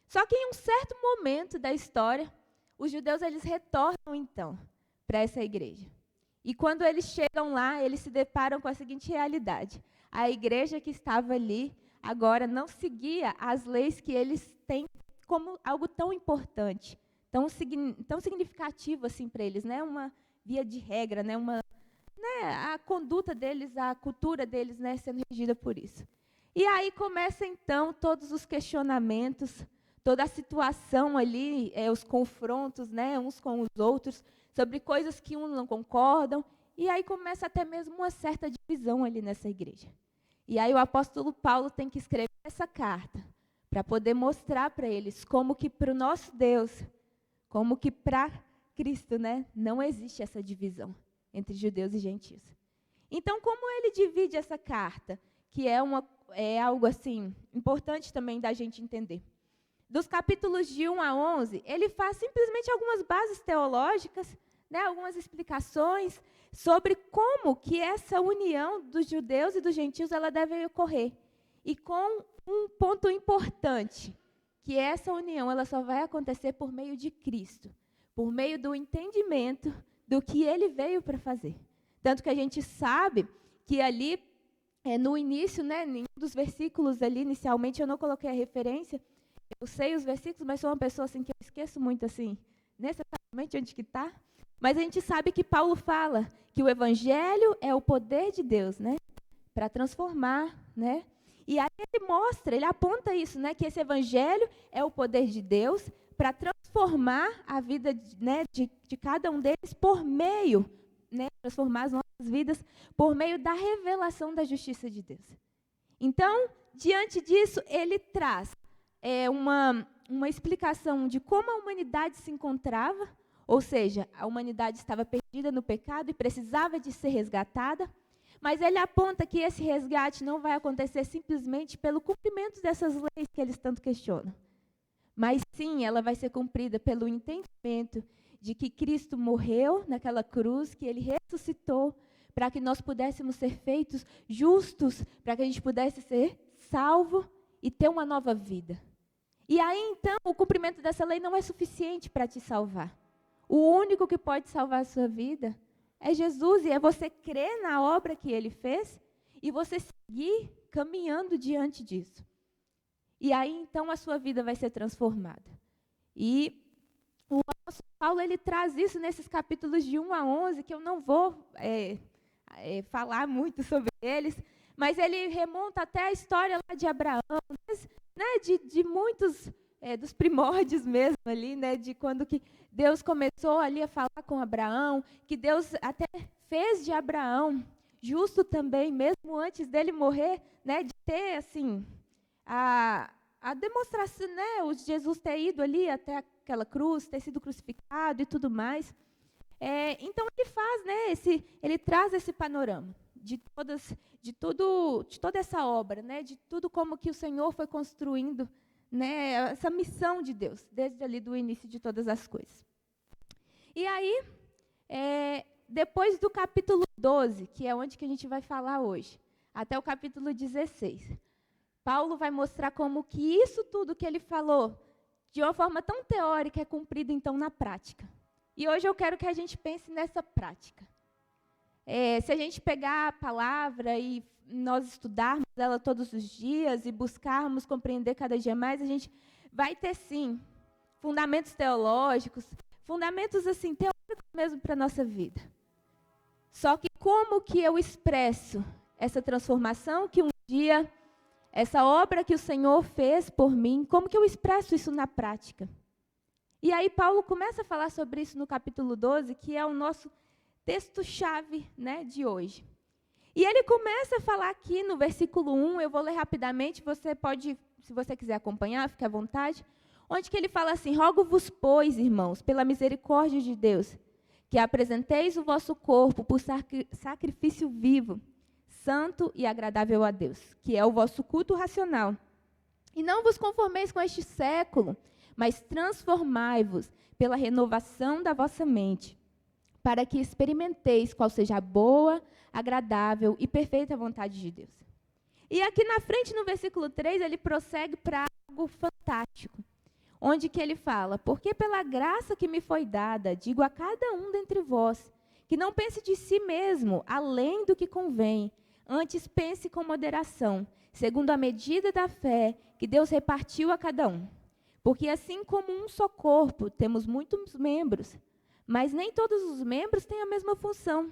Só que em um certo momento da história, os judeus, eles retornam, então, para essa igreja. E quando eles chegam lá, eles se deparam com a seguinte realidade. A igreja que estava ali, agora, não seguia as leis que eles têm como algo tão importante, tão significativo assim para eles, né? Uma via de regra, né? A conduta deles, a cultura deles, né, sendo regida por isso. E aí começa, então, todos os questionamentos, toda a situação ali, os confrontos, né, uns com os outros, sobre coisas que uns não concordam, e aí começa até mesmo uma certa divisão ali nessa igreja. E aí o apóstolo Paulo tem que escrever essa carta, para poder mostrar para eles como que para o nosso Deus, como que para Cristo, né, não existe essa divisão entre judeus e gentios. Então, como ele divide essa carta, que é algo assim importante também da gente entender. Dos capítulos de 1 a 11, ele faz simplesmente algumas bases teológicas, né, algumas explicações sobre como que essa união dos judeus e dos gentios ela deve ocorrer. E com um ponto importante, que essa união ela só vai acontecer por meio de Cristo, por meio do entendimento do que ele veio para fazer. Tanto que a gente sabe que ali, no início, né, em um dos versículos ali, inicialmente, eu não coloquei a referência, eu sei os versículos, mas sou uma pessoa assim, que eu esqueço muito assim, necessariamente onde que está. Mas a gente sabe que Paulo fala que o evangelho é o poder de Deus, né, para transformar, né? E aí ele mostra, ele aponta isso, né, que esse evangelho é o poder de Deus para transformar a vida, né, de cada um deles por meio, né, transformar as nossas vidas por meio da revelação da justiça de Deus. Então, diante disso, ele traz uma explicação de como a humanidade se encontrava, ou seja, a humanidade estava perdida no pecado e precisava de ser resgatada, mas ele aponta que esse resgate não vai acontecer simplesmente pelo cumprimento dessas leis que eles tanto questionam, mas sim, ela vai ser cumprida pelo entendimento de que Cristo morreu naquela cruz, que ele ressuscitou, para que nós pudéssemos ser feitos justos, para que a gente pudesse ser salvo e ter uma nova vida. E aí, então, o cumprimento dessa lei não é suficiente para te salvar. O único que pode salvar a sua vida é Jesus, e é você crer na obra que ele fez e você seguir caminhando diante disso. E aí, então, a sua vida vai ser transformada. E o apóstolo Paulo, ele traz isso nesses capítulos de 1 a 11, que eu não vou falar muito sobre eles, mas ele remonta até a história lá de Abraão, né, de muitos, dos primórdios mesmo ali, né, de quando que Deus começou ali a falar com Abraão, que Deus até fez de Abraão justo também, mesmo antes dele morrer, né, de ter, assim, a demonstração, né, o Jesus ter ido ali até aquela cruz, ter sido crucificado e tudo mais. Então ele faz, né, ele traz esse panorama de toda essa obra, né, de tudo como que o Senhor foi construindo, né, essa missão de Deus, desde ali do início de todas as coisas. E aí, depois do capítulo 12, que é onde que a gente vai falar hoje, até o capítulo 16, Paulo vai mostrar como que isso tudo que ele falou, de uma forma tão teórica, é cumprido, então, na prática. E hoje eu quero que a gente pense nessa prática. Se a gente pegar a palavra e nós estudarmos ela todos os dias e buscarmos compreender cada dia mais, a gente vai ter, sim, fundamentos teológicos, fundamentos, assim, teóricos mesmo para a nossa vida. Só que como que eu expresso essa transformação que um dia, essa obra que o Senhor fez por mim, como que eu expresso isso na prática? E aí Paulo começa a falar sobre isso no capítulo 12, que é o nosso texto-chave, né, de hoje. E ele começa a falar aqui no versículo 1, eu vou ler rapidamente, você pode, se você quiser acompanhar, fique à vontade, onde que ele fala assim: rogo-vos, pois, irmãos, pela misericórdia de Deus, que apresenteis o vosso corpo por sacrifício vivo, santo e agradável a Deus, que é o vosso culto racional. E não vos conformeis com este século, mas transformai-vos pela renovação da vossa mente, para que experimenteis qual seja a boa, agradável e perfeita vontade de Deus. E aqui na frente, no versículo 3, ele prossegue para algo fantástico, onde que ele fala: porque pela graça que me foi dada, digo a cada um dentre vós, que não pense de si mesmo além do que convém, antes pense com moderação, segundo a medida da fé que Deus repartiu a cada um. Porque assim como um só corpo, temos muitos membros, mas nem todos os membros têm a mesma função.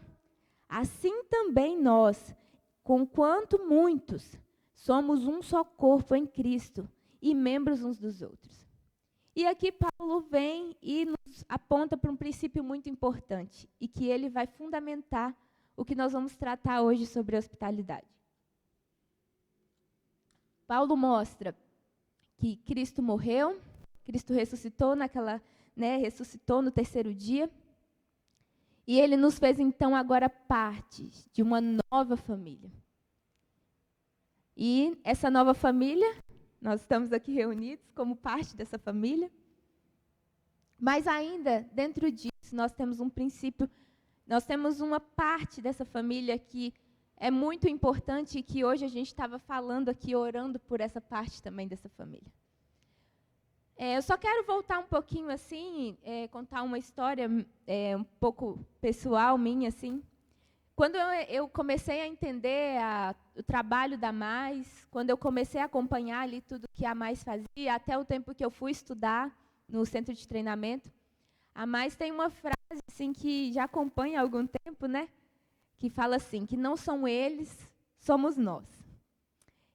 Assim também nós, conquanto muitos, somos um só corpo em Cristo e membros uns dos outros. E aqui Paulo vem e nos aponta para um princípio muito importante e que ele vai fundamentar o que nós vamos tratar hoje sobre hospitalidade. Paulo mostra que Cristo morreu, Cristo ressuscitou ressuscitou no terceiro dia, e ele nos fez então agora parte de uma nova família. E essa nova família, nós estamos aqui reunidos como parte dessa família, mas ainda dentro disso nós temos um princípio, nós temos uma parte dessa família que é muito importante e que hoje a gente estava falando aqui, orando por essa parte também dessa família. Eu só quero voltar um pouquinho assim, contar uma história um pouco pessoal minha, assim. Quando eu comecei a entender o trabalho da Mais, quando eu comecei a acompanhar ali tudo que a Mais fazia, até o tempo que eu fui estudar no centro de treinamento, a Mais tem uma frase assim que já acompanha há algum tempo, né? Que fala assim, que não são eles, somos nós.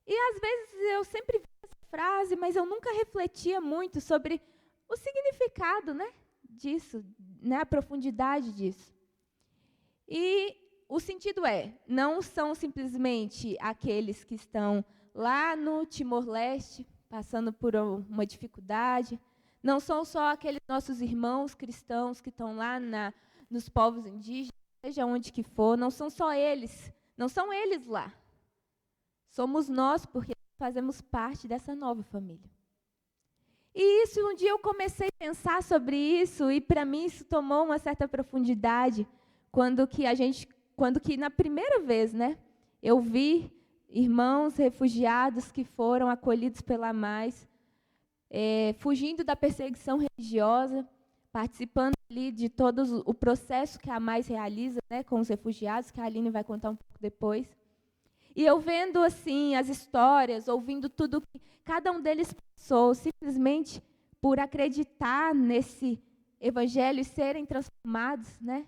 E às vezes eu sempre vi essa frase, mas eu nunca refletia muito sobre o significado, né, disso, né, a profundidade disso. E o sentido não são simplesmente aqueles que estão lá no Timor-Leste, passando por uma dificuldade, não são só aqueles nossos irmãos cristãos que estão lá nos povos indígenas, seja onde que for, não são só eles, não são eles lá. Somos nós, porque fazemos parte dessa nova família. E isso, um dia eu comecei a pensar sobre isso, e para mim isso tomou uma certa profundidade, quando que na primeira vez, né, eu vi irmãos refugiados que foram acolhidos pela Mais, fugindo da perseguição religiosa, participando ali de todo o processo que a Mais realiza, né, com os refugiados, que a Aline vai contar um pouco depois. E eu vendo assim as histórias, ouvindo tudo que cada um deles passou, simplesmente por acreditar nesse evangelho e serem transformados, né,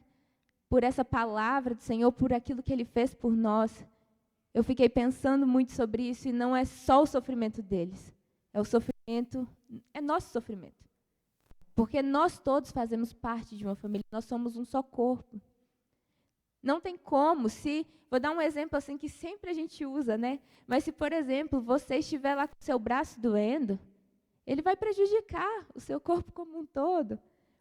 por essa palavra do Senhor, por aquilo que Ele fez por nós. Eu fiquei pensando muito sobre isso, e não é só o sofrimento deles, é nosso sofrimento. Porque nós todos fazemos parte de uma família, nós somos um só corpo. Não tem como, vou dar um exemplo assim que sempre a gente usa, né? Mas se, por exemplo, você estiver lá com o seu braço doendo, ele vai prejudicar o seu corpo como um todo.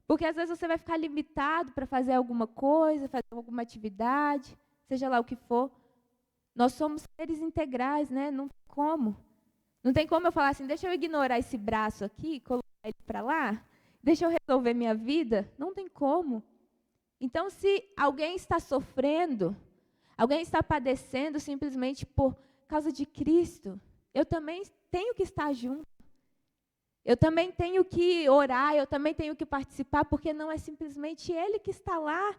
Porque às vezes você vai ficar limitado para fazer alguma coisa, fazer alguma atividade, seja lá o que for. Nós somos seres integrais, né? Não tem como. Não tem como eu falar assim, deixa eu ignorar esse braço aqui, colocar ele para lá, deixa eu resolver minha vida. Não tem como. Então, se alguém está sofrendo, alguém está padecendo simplesmente por causa de Cristo, eu também tenho que estar junto. Eu também tenho que orar, eu também tenho que participar, porque não é simplesmente ele que está lá,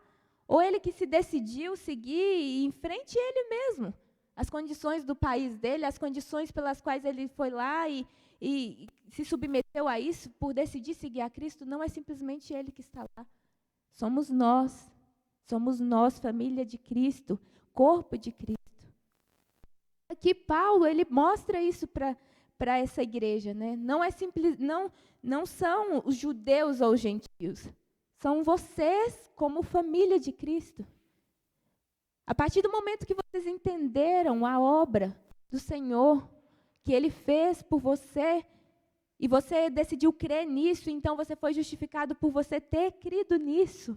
ou ele que se decidiu seguir e enfrente ele mesmo. As condições do país dele, as condições pelas quais ele foi lá e se submeteu a isso por decidir seguir a Cristo, não é simplesmente ele que está lá. Somos nós, família de Cristo, corpo de Cristo. Aqui Paulo, ele mostra isso para essa igreja, né? Não é simples, não são os judeus ou os gentios, são vocês como família de Cristo. A partir do momento que vocês entenderam a obra do Senhor, que Ele fez por você, e você decidiu crer nisso, então você foi justificado por você ter crido nisso.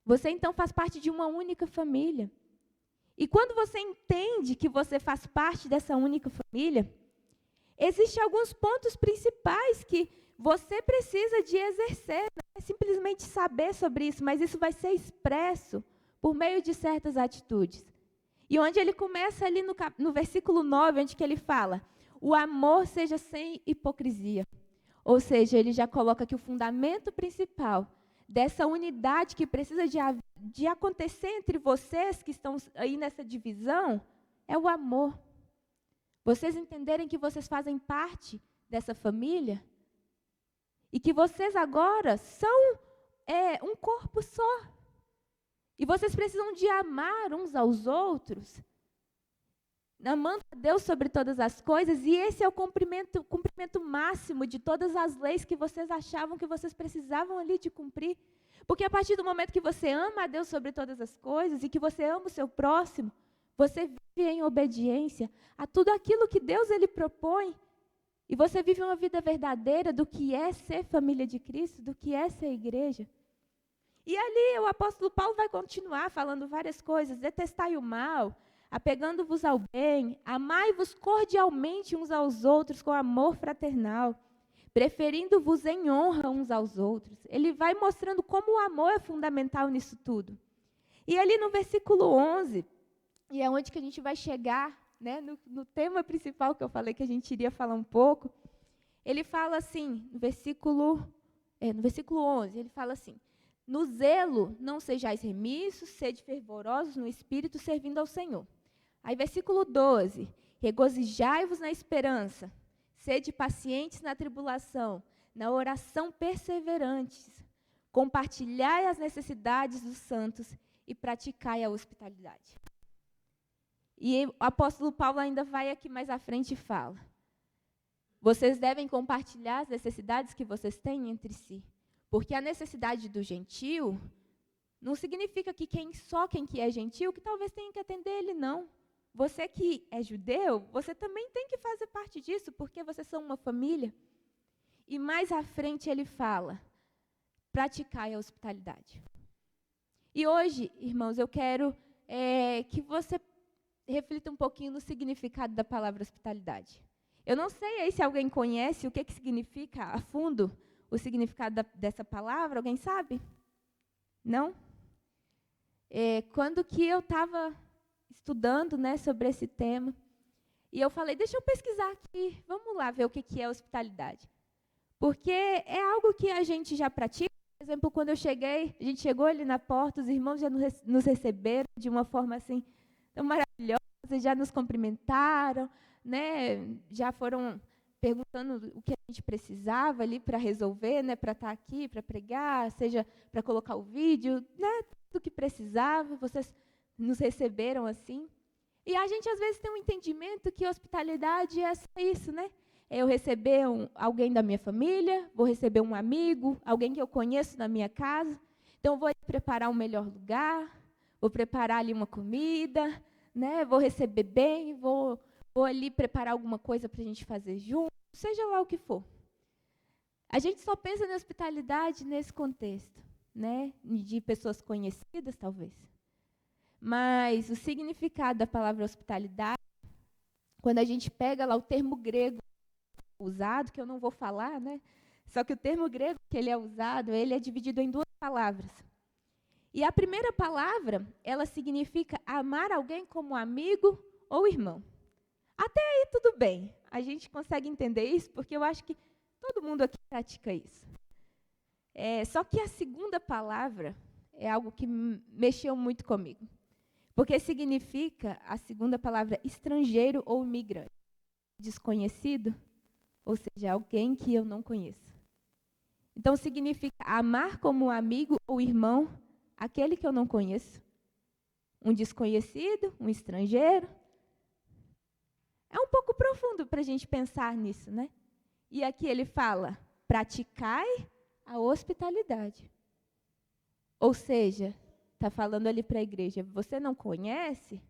Você então faz parte de uma única família. E quando você entende que você faz parte dessa única família, existem alguns pontos principais que você precisa de exercer. Não é simplesmente saber sobre isso, mas isso vai ser expresso por meio de certas atitudes. E onde ele começa ali no versículo 9, onde que ele fala, o amor seja sem hipocrisia. Ou seja, ele já coloca que o fundamento principal dessa unidade que precisa de acontecer entre vocês que estão aí nessa divisão é o amor. Vocês entenderem que vocês fazem parte dessa família e que vocês agora são um corpo só. E vocês precisam de amar uns aos outros, amando a Deus sobre todas as coisas, e esse é o cumprimento máximo de todas as leis que vocês achavam que vocês precisavam ali de cumprir. Porque a partir do momento que você ama a Deus sobre todas as coisas e que você ama o seu próximo, você vive em obediência a tudo aquilo que Deus ele propõe. E você vive uma vida verdadeira do que é ser família de Cristo, do que é ser igreja. E ali o apóstolo Paulo vai continuar falando várias coisas. Detestai o mal, apegando-vos ao bem, amai-vos cordialmente uns aos outros com amor fraternal, preferindo-vos em honra uns aos outros. Ele vai mostrando como o amor é fundamental nisso tudo. E ali no versículo 11, e é onde que a gente vai chegar, né, no tema principal que eu falei que a gente iria falar um pouco, ele fala assim, no versículo 11, ele fala assim, no zelo não sejais remissos, sede fervorosos no espírito, servindo ao Senhor. Aí versículo 12, regozijai-vos na esperança, sede pacientes na tribulação, na oração perseverantes, compartilhai as necessidades dos santos e praticai a hospitalidade. E o apóstolo Paulo ainda vai aqui mais à frente e fala, vocês devem compartilhar as necessidades que vocês têm entre si, porque a necessidade do gentio não significa que só quem que é gentio que talvez tenha que atender ele, não. Você que é judeu, você também tem que fazer parte disso, porque vocês são uma família. E mais à frente ele fala, praticai a hospitalidade. E hoje, irmãos, eu quero que você reflita um pouquinho no significado da palavra hospitalidade. Eu não sei aí se alguém conhece o que significa a fundo o significado dessa palavra, alguém sabe? Não? Quando que eu estava estudando, né, sobre esse tema, e eu falei, deixa eu pesquisar aqui, vamos lá ver o que é hospitalidade. Porque é algo que a gente já pratica. Por exemplo, quando a gente chegou ali na porta, os irmãos já nos receberam de uma forma assim, tão maravilhosa, já nos cumprimentaram, né, já foram perguntando o que a gente precisava ali para resolver, né, para estar aqui, para pregar, seja para colocar o vídeo, né, tudo o que precisava, vocês nos receberam assim. E a gente às vezes tem um entendimento que hospitalidade é só isso, né? É eu receber alguém da minha família, vou receber um amigo, alguém que eu conheço na minha casa, então vou preparar um melhor lugar, vou preparar ali uma comida, né, vou receber bem, vou ali preparar alguma coisa para a gente fazer junto, seja lá o que for. A gente só pensa na hospitalidade nesse contexto, né, de pessoas conhecidas, talvez. Mas o significado da palavra hospitalidade, quando a gente pega lá o termo grego usado, que eu não vou falar, né, só que o termo grego que ele é usado, ele é dividido em duas palavras. E a primeira palavra, ela significa amar alguém como amigo ou irmão. Até aí tudo bem, a gente consegue entender isso, porque eu acho que todo mundo aqui pratica isso. Só que a segunda palavra é algo que mexeu muito comigo. Porque significa, a segunda palavra, estrangeiro ou imigrante. Desconhecido, ou seja, alguém que eu não conheço. Então, significa amar como amigo ou irmão aquele que eu não conheço. Um desconhecido, um estrangeiro. É um pouco profundo para a gente pensar nisso, né? E aqui ele fala, praticai a hospitalidade. Ou seja, está falando ali para a igreja, você não conhece?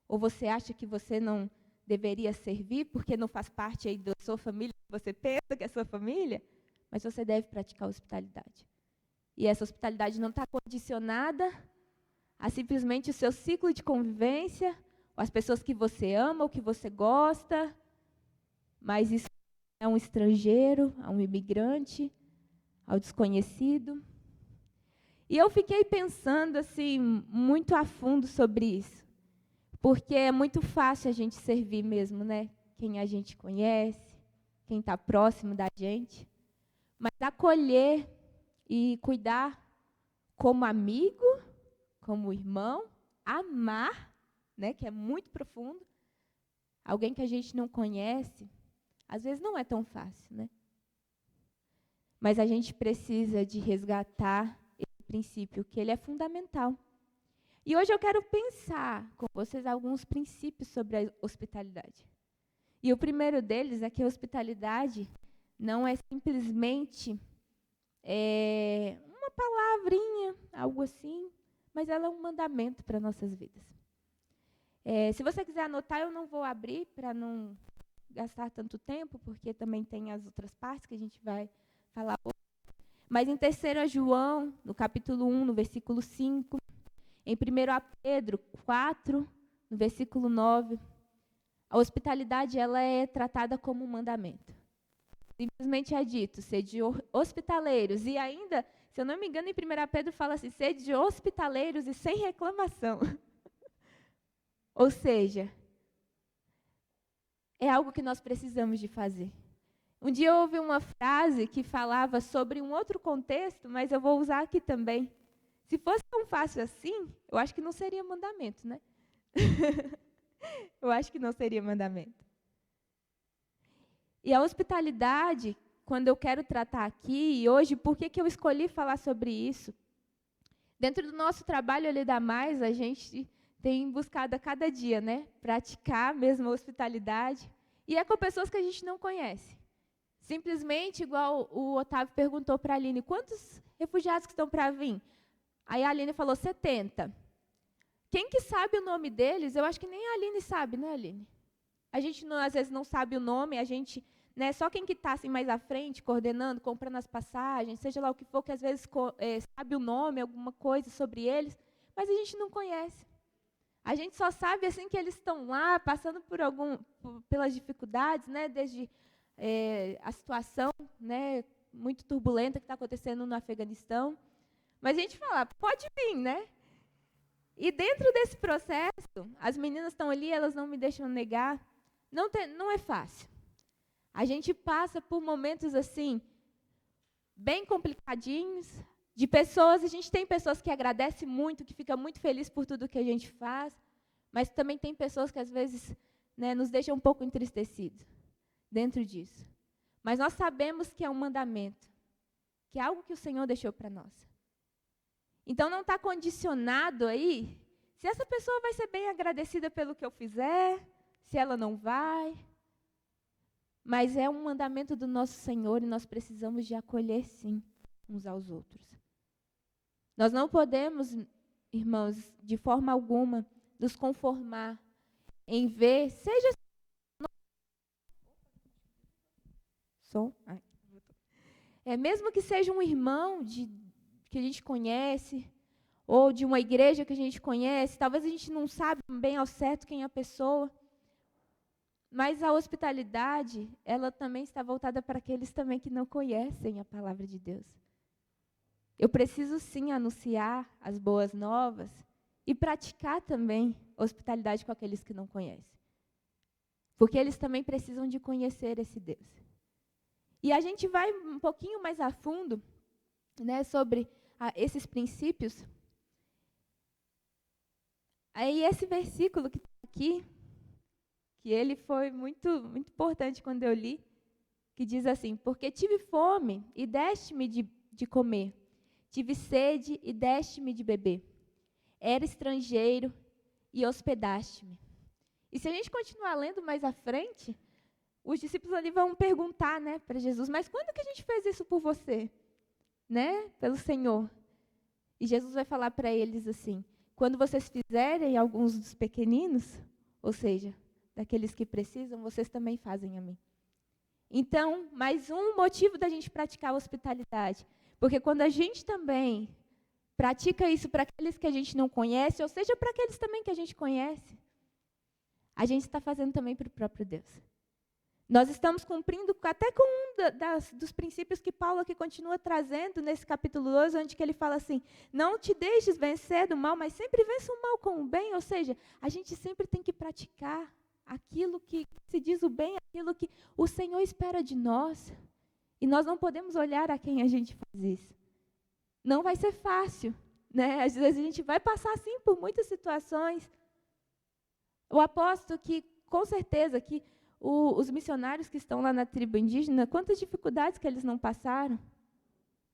Ou você acha que você não deveria servir porque não faz parte aí da sua família, você pensa que é sua família? Mas você deve praticar a hospitalidade. E essa hospitalidade não está condicionada a simplesmente o seu ciclo de convivência, ou as pessoas que você ama, ou que você gosta, mas isso é um estrangeiro, a um imigrante, ao desconhecido. E eu fiquei pensando assim, muito a fundo sobre isso, porque é muito fácil a gente servir mesmo, né? Quem a gente conhece, quem está próximo da gente. Mas acolher e cuidar como amigo, como irmão, amar, né, que é muito profundo, alguém que a gente não conhece, às vezes não é tão fácil, né? Mas a gente precisa de resgatar esse princípio, que ele é fundamental. E hoje eu quero pensar com vocês alguns princípios sobre a hospitalidade. E o primeiro deles é que a hospitalidade não é simplesmente uma palavrinha, algo assim, mas ela é um mandamento para nossas vidas. Se você quiser anotar, eu não vou abrir para não gastar tanto tempo, porque também tem as outras partes que a gente vai falar hoje. Mas em 3 João, no capítulo 1, no versículo 5, em 1 Pedro 4, no versículo 9, a hospitalidade ela é tratada como um mandamento. Simplesmente é dito, sede hospitaleiros. E ainda, se eu não me engano, em 1 Pedro fala assim, sede hospitaleiros e sem reclamação. Ou seja, é algo que nós precisamos de fazer. Um dia eu ouvi uma frase que falava sobre um outro contexto, mas eu vou usar aqui também. Se fosse tão fácil assim, eu acho que não seria mandamento, né? Eu acho que não seria mandamento. E a hospitalidade, quando eu quero tratar aqui, e hoje, por que eu escolhi falar sobre isso? Dentro do nosso trabalho ali da Mais, a gente tem buscado a cada dia, né? Praticar mesmo a hospitalidade. E é com pessoas que a gente não conhece. Simplesmente, igual o Otávio perguntou para a Aline, quantos refugiados que estão para vir? Aí a Aline falou 70. Quem que sabe o nome deles? Eu acho que nem a Aline sabe, né, Aline? A gente, não, às vezes, não sabe o nome, a gente, né, só quem que está assim, mais à frente, coordenando, comprando as passagens, seja lá o que for, que às vezes sabe o nome, alguma coisa sobre eles, mas a gente não conhece. A gente só sabe assim que eles estão lá, passando pelas dificuldades, né, desde a situação, né, muito turbulenta que está acontecendo no Afeganistão. Mas a gente fala, pode vir, né? E dentro desse processo, as meninas estão ali, elas não me deixam negar, não é fácil. A gente passa por momentos assim, bem complicadinhos, de pessoas, a gente tem pessoas que agradecem muito, que ficam muito felizes por tudo que a gente faz, mas também tem pessoas que às vezes, né, nos deixam um pouco entristecidos dentro disso. Mas nós sabemos que é um mandamento, que é algo que o Senhor deixou para nós. Então não está condicionado aí se essa pessoa vai ser bem agradecida pelo que eu fizer, se ela não vai. Mas é um mandamento do nosso Senhor e nós precisamos de acolher, sim, uns aos outros. Nós não podemos, irmãos, de forma alguma, nos conformar em ver, seja mesmo que seja um irmão que a gente conhece, ou de uma igreja que a gente conhece, talvez a gente não sabe bem ao certo quem é a pessoa, mas a hospitalidade, ela também está voltada para aqueles também que não conhecem a palavra de Deus. Eu preciso sim anunciar as boas novas e praticar também hospitalidade com aqueles que não conhecem. Porque eles também precisam de conhecer esse Deus. E a gente vai um pouquinho mais a fundo, né, sobre esses princípios. Aí esse versículo que está aqui, que ele foi muito, muito importante quando eu li, que diz assim: porque tive fome e deste-me de comer, tive sede e deste-me de beber, era estrangeiro e hospedaste-me. E se a gente continuar lendo mais à frente, os discípulos ali vão perguntar, né, para Jesus: mas quando que a gente fez isso por você? Né, pelo Senhor. E Jesus vai falar para eles assim: quando vocês fizerem alguns dos pequeninos, ou seja, daqueles que precisam, vocês também fazem a mim. Então, mais um motivo da gente praticar a hospitalidade. Porque quando a gente também pratica isso para aqueles que a gente não conhece, ou seja, para aqueles também que a gente conhece, a gente está fazendo também para o próprio Deus. Nós estamos cumprindo até com um dos princípios que Paulo aqui continua trazendo nesse capítulo 2, onde que ele fala assim: não te deixes vencer do mal, mas sempre vença o mal com o bem. Ou seja, a gente sempre tem que praticar aquilo que se diz o bem, aquilo que o Senhor espera de nós. E nós não podemos olhar a quem a gente faz isso. Não vai ser fácil, né? Às vezes a gente vai passar assim por muitas situações. Eu aposto que, com certeza, que os missionários que estão lá na tribo indígena, quantas dificuldades que eles não passaram.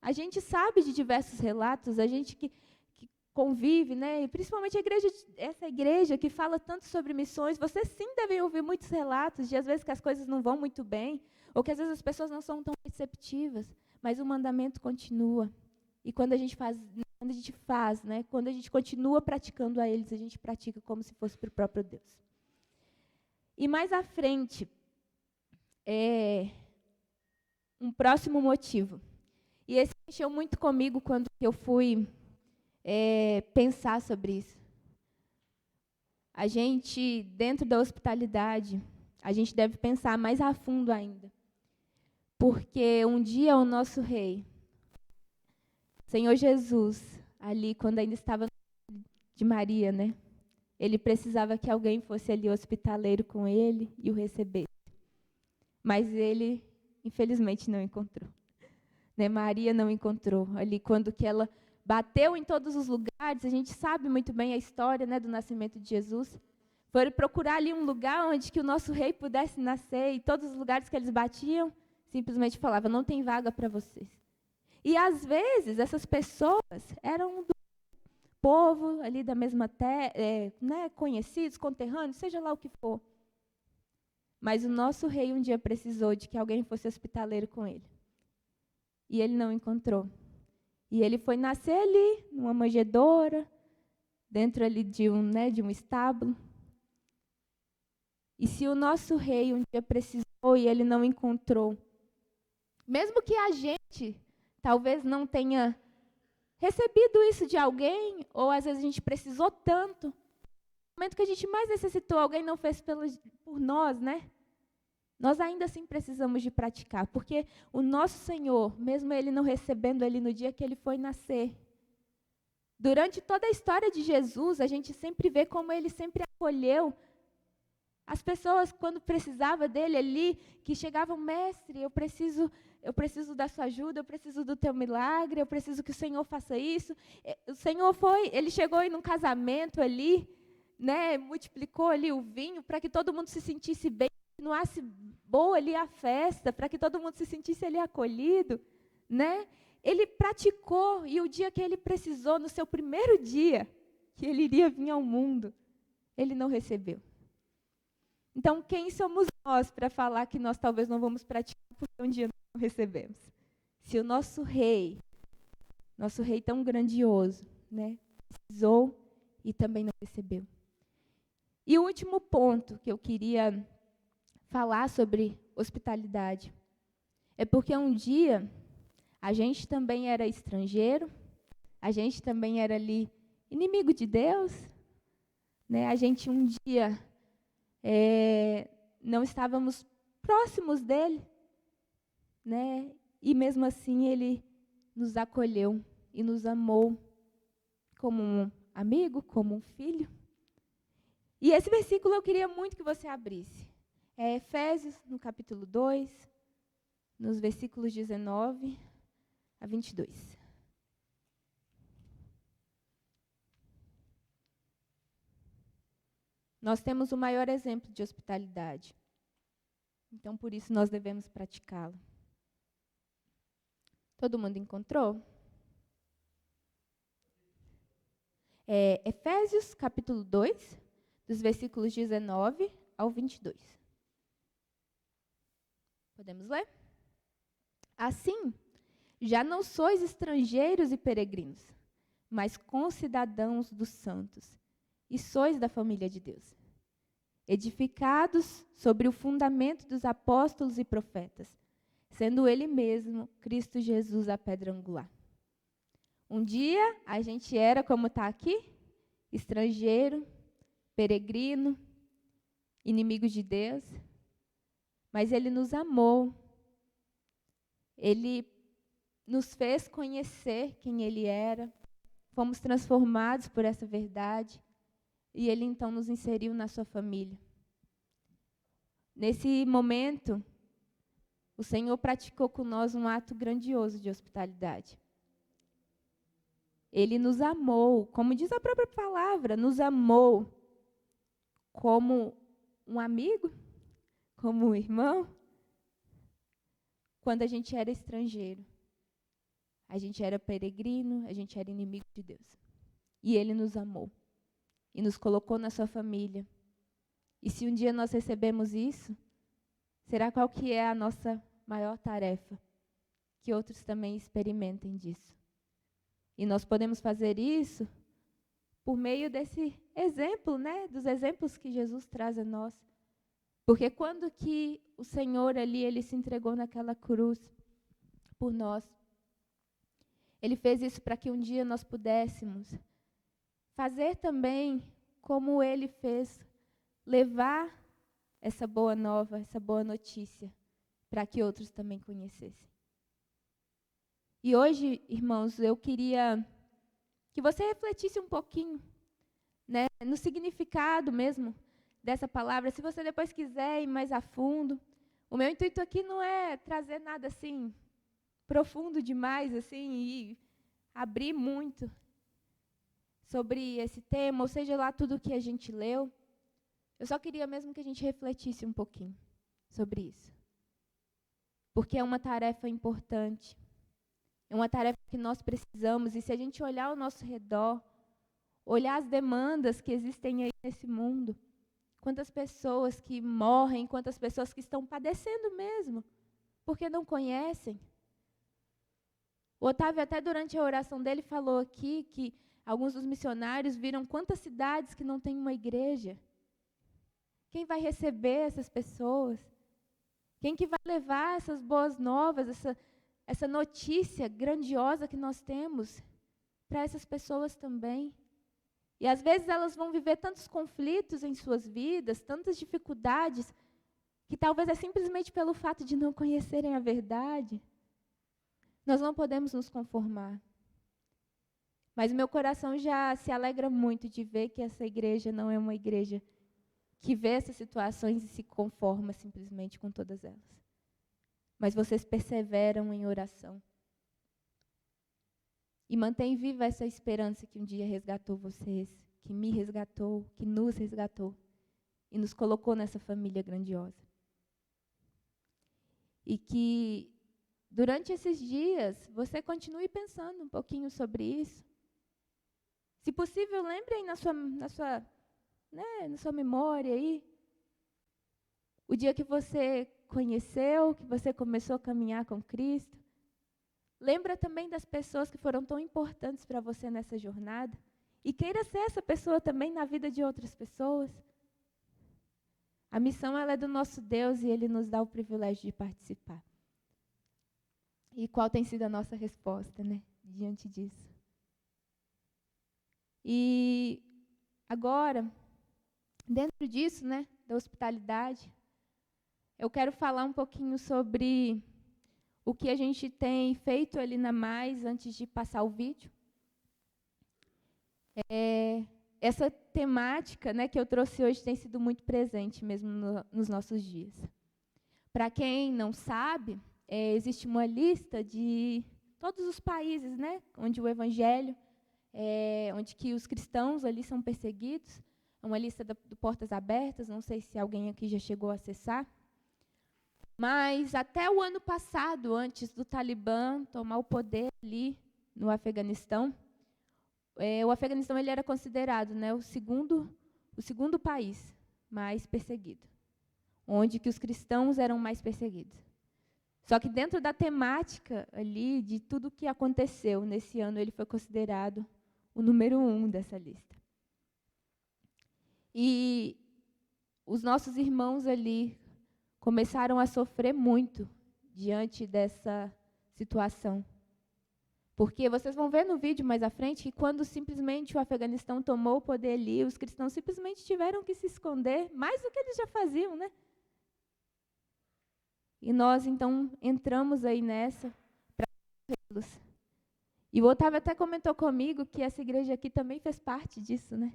A gente sabe de diversos relatos, a gente que convive, né? E principalmente essa igreja que fala tanto sobre missões, vocês sim devem ouvir muitos relatos de às vezes que as coisas não vão muito bem, ou que às vezes as pessoas não são tão receptivas, mas o mandamento continua. E quando a gente faz, né? Quando a gente continua praticando a eles, a gente pratica como se fosse para o próprio Deus. E mais à frente, um próximo motivo. E esse mexeu muito comigo quando eu fui pensar sobre isso. A gente, dentro da hospitalidade, a gente deve pensar mais a fundo ainda. Porque um dia o nosso rei, Senhor Jesus, ali quando ainda estava de Maria, né? Ele precisava que alguém fosse ali hospitaleiro com ele e o recebesse. Mas ele, infelizmente, não encontrou. Né? Maria não encontrou. Ali, quando que ela bateu em todos os lugares, a gente sabe muito bem a história, né, do nascimento de Jesus. Foram procurar ali um lugar onde que o nosso rei pudesse nascer, e todos os lugares que eles batiam, simplesmente falavam: não tem vaga para vocês. E, às vezes, essas pessoas eram do povo ali da mesma terra, né, conhecidos, conterrâneos, seja lá o que for. Mas o nosso rei um dia precisou de que alguém fosse hospitaleiro com ele. E ele não encontrou. E ele foi nascer ali, numa manjedoura, dentro ali de um estábulo. E se o nosso rei um dia precisou e ele não encontrou, mesmo que a gente talvez não tenha recebido isso de alguém, ou às vezes a gente precisou tanto, no momento que a gente mais necessitou, alguém não fez por nós, né? Nós ainda assim precisamos de praticar, porque o nosso Senhor, mesmo Ele não recebendo Ele no dia que Ele foi nascer, durante toda a história de Jesus, a gente sempre vê como Ele sempre acolheu as pessoas quando precisava dele ali, que chegavam: mestre, eu preciso da sua ajuda, eu preciso do teu milagre, eu preciso que o Senhor faça isso. O Senhor ele chegou aí num casamento ali, né, multiplicou ali o vinho para que todo mundo se sentisse bem, continuasse boa ali a festa, para que todo mundo se sentisse ali acolhido, né? Ele praticou, e o dia que ele precisou, no seu primeiro dia, que ele iria vir ao mundo, ele não recebeu. Então, quem somos nós para falar que nós talvez não vamos praticar porque um dia não recebemos? Se o nosso rei tão grandioso, né, precisou e também não recebeu. E o último ponto que eu queria falar sobre hospitalidade é porque um dia a gente também era estrangeiro, a gente também era ali inimigo de Deus, né? A gente um dia não estávamos próximos dele, né? E mesmo assim ele nos acolheu e nos amou como um amigo, como um filho. E esse versículo eu queria muito que você abrisse. É Efésios, no capítulo 2, nos versículos 19 a 22. Nós temos o maior exemplo de hospitalidade. Então, por isso, nós devemos praticá-lo. Todo mundo encontrou? Efésios, capítulo 2, dos versículos 19 ao 22. Podemos ler? Assim, já não sois estrangeiros e peregrinos, mas concidadãos dos santos, e sois da família de Deus, edificados sobre o fundamento dos apóstolos e profetas, sendo Ele mesmo, Cristo Jesus, a pedra angular. Um dia a gente era, como está aqui, estrangeiro, peregrino, inimigo de Deus, mas Ele nos amou, Ele nos fez conhecer quem Ele era, fomos transformados por essa verdade, e Ele então nos inseriu na sua família. Nesse momento, o Senhor praticou com nós um ato grandioso de hospitalidade. Ele nos amou, como diz a própria palavra, nos amou como um amigo, como um irmão, quando a gente era estrangeiro. A gente era peregrino, a gente era inimigo de Deus. E Ele nos amou e nos colocou na sua família. E se um dia nós recebemos isso, será qual que é a nossa maior tarefa? Que outros também experimentem disso. E nós podemos fazer isso por meio desse exemplo, né? Dos exemplos que Jesus traz a nós. Porque quando que o Senhor ali, Ele se entregou naquela cruz por nós, Ele fez isso para que um dia nós pudéssemos fazer também como Ele fez, levar essa boa nova, essa boa notícia, para que outros também conhecessem. E hoje, irmãos, eu queria que você refletisse um pouquinho, né, no significado mesmo dessa palavra. Se você depois quiser ir mais a fundo, o meu intuito aqui não é trazer nada assim profundo demais, assim, e abrir muito sobre esse tema, ou seja lá tudo o que a gente leu. Eu só queria mesmo que a gente refletisse um pouquinho sobre isso. Porque é uma tarefa importante. É uma tarefa que nós precisamos, e se a gente olhar ao nosso redor, olhar as demandas que existem aí nesse mundo, quantas pessoas que morrem, quantas pessoas que estão padecendo mesmo, porque não conhecem. O Otávio, até durante a oração dele, falou aqui que alguns dos missionários viram quantas cidades que não têm uma igreja. Quem vai receber essas pessoas? Quem que vai levar essas boas novas, essa notícia grandiosa que nós temos para essas pessoas também? E às vezes elas vão viver tantos conflitos em suas vidas, tantas dificuldades, que talvez é simplesmente pelo fato de não conhecerem a verdade. Nós não podemos nos conformar. Mas o meu coração já se alegra muito de ver que essa igreja não é uma igreja que vê essas situações e se conforma simplesmente com todas elas. Mas vocês perseveram em oração. E mantém viva essa esperança que um dia resgatou vocês, que me resgatou, que nos resgatou e nos colocou nessa família grandiosa. E que durante esses dias você continue pensando um pouquinho sobre isso. Se possível, lembrem na sua memória aí o dia que você conheceu, que você começou a caminhar com Cristo. Lembra também das pessoas que foram tão importantes para você nessa jornada. E queira ser essa pessoa também na vida de outras pessoas. A missão ela é do nosso Deus e Ele nos dá o privilégio de participar. E qual tem sido a nossa resposta, né, diante disso? E agora, dentro disso, né, da hospitalidade, eu quero falar um pouquinho sobre o que a gente tem feito ali na Mais antes de passar o vídeo. Essa temática, né, que eu trouxe hoje tem sido muito presente mesmo nos nossos dias. Para quem não sabe, existe uma lista de todos os países, né, onde o evangelho, onde que os cristãos ali são perseguidos. É uma lista do Portas Abertas, não sei se alguém aqui já chegou a acessar. Mas até o ano passado, antes do Talibã tomar o poder ali no Afeganistão, o Afeganistão ele era considerado, né, o segundo país mais perseguido, onde que os cristãos eram mais perseguidos. Só que dentro da temática ali, de tudo que aconteceu nesse ano, ele foi considerado o número 1 dessa lista. E os nossos irmãos ali começaram a sofrer muito diante dessa situação. Porque vocês vão ver no vídeo mais à frente que quando simplesmente o Afeganistão tomou o poder ali, os cristãos simplesmente tiveram que se esconder, mais do que eles já faziam, né? E nós, então, entramos aí nessa para los. E o Otávio até comentou comigo que essa igreja aqui também fez parte disso, né?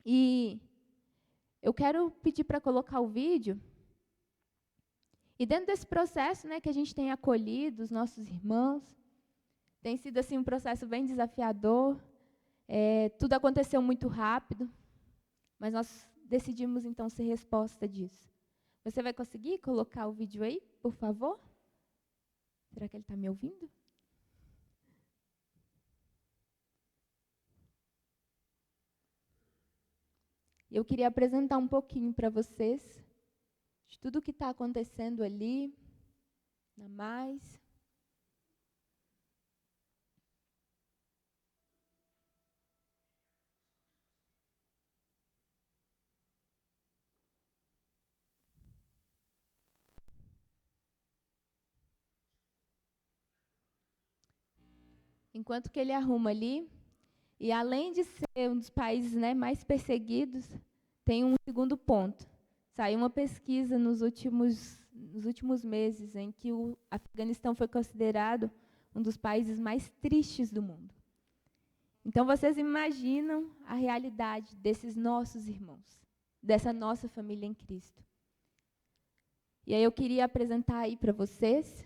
E eu quero pedir para colocar o vídeo. E dentro desse processo, né, que a gente tem acolhido os nossos irmãos, tem sido assim um processo bem desafiador. Tudo aconteceu muito rápido, mas nós decidimos então ser resposta disso. Você vai conseguir colocar o vídeo aí, por favor? Será que ele está me ouvindo? Eu queria apresentar um pouquinho para vocês de tudo o que está acontecendo ali, na Mais. Enquanto que ele arruma ali, e além de ser um dos países, né, mais perseguidos, tem um segundo ponto. Saiu uma pesquisa nos últimos meses em que o Afeganistão foi considerado um dos países mais tristes do mundo. Então, vocês imaginam a realidade desses nossos irmãos, dessa nossa família em Cristo. E aí eu queria apresentar aí para vocês.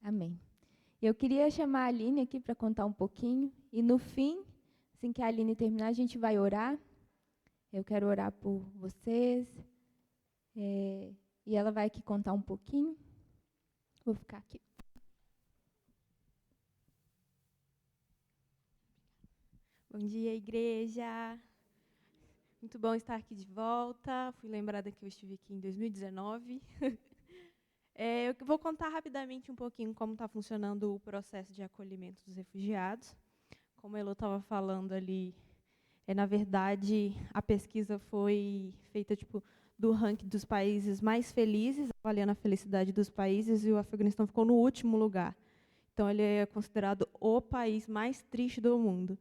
Amém. Eu queria chamar a Aline aqui para contar um pouquinho. E no fim, assim que a Aline terminar, a gente vai orar. Eu quero orar por vocês. E ela vai aqui contar um pouquinho. Vou ficar aqui. Bom dia, igreja. Muito bom estar aqui de volta. Fui lembrada que eu estive aqui em 2019. Eu vou contar rapidamente um pouquinho como está funcionando o processo de acolhimento dos refugiados. Como a Elô estava falando ali, na verdade, a pesquisa foi feita do ranking dos países mais felizes, avaliando a felicidade dos países, e o Afeganistão ficou no último lugar. Então, ele é considerado o país mais triste do mundo.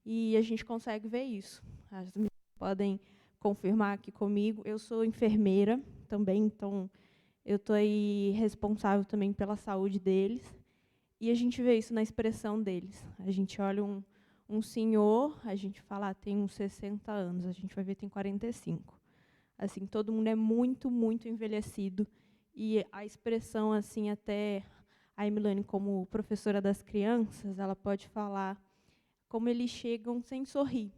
E a gente consegue ver isso. As meninas podem confirmar aqui comigo. Eu sou enfermeira também, então eu estou aí responsável também pela saúde deles. E a gente vê isso na expressão deles. A gente olha um senhor, a gente fala, tem uns 60 anos, a gente vai ver tem 45. Assim, todo mundo é muito, muito envelhecido. E a expressão, assim, até a Emilane, como professora das crianças, ela pode falar como eles chegam sem sorrir.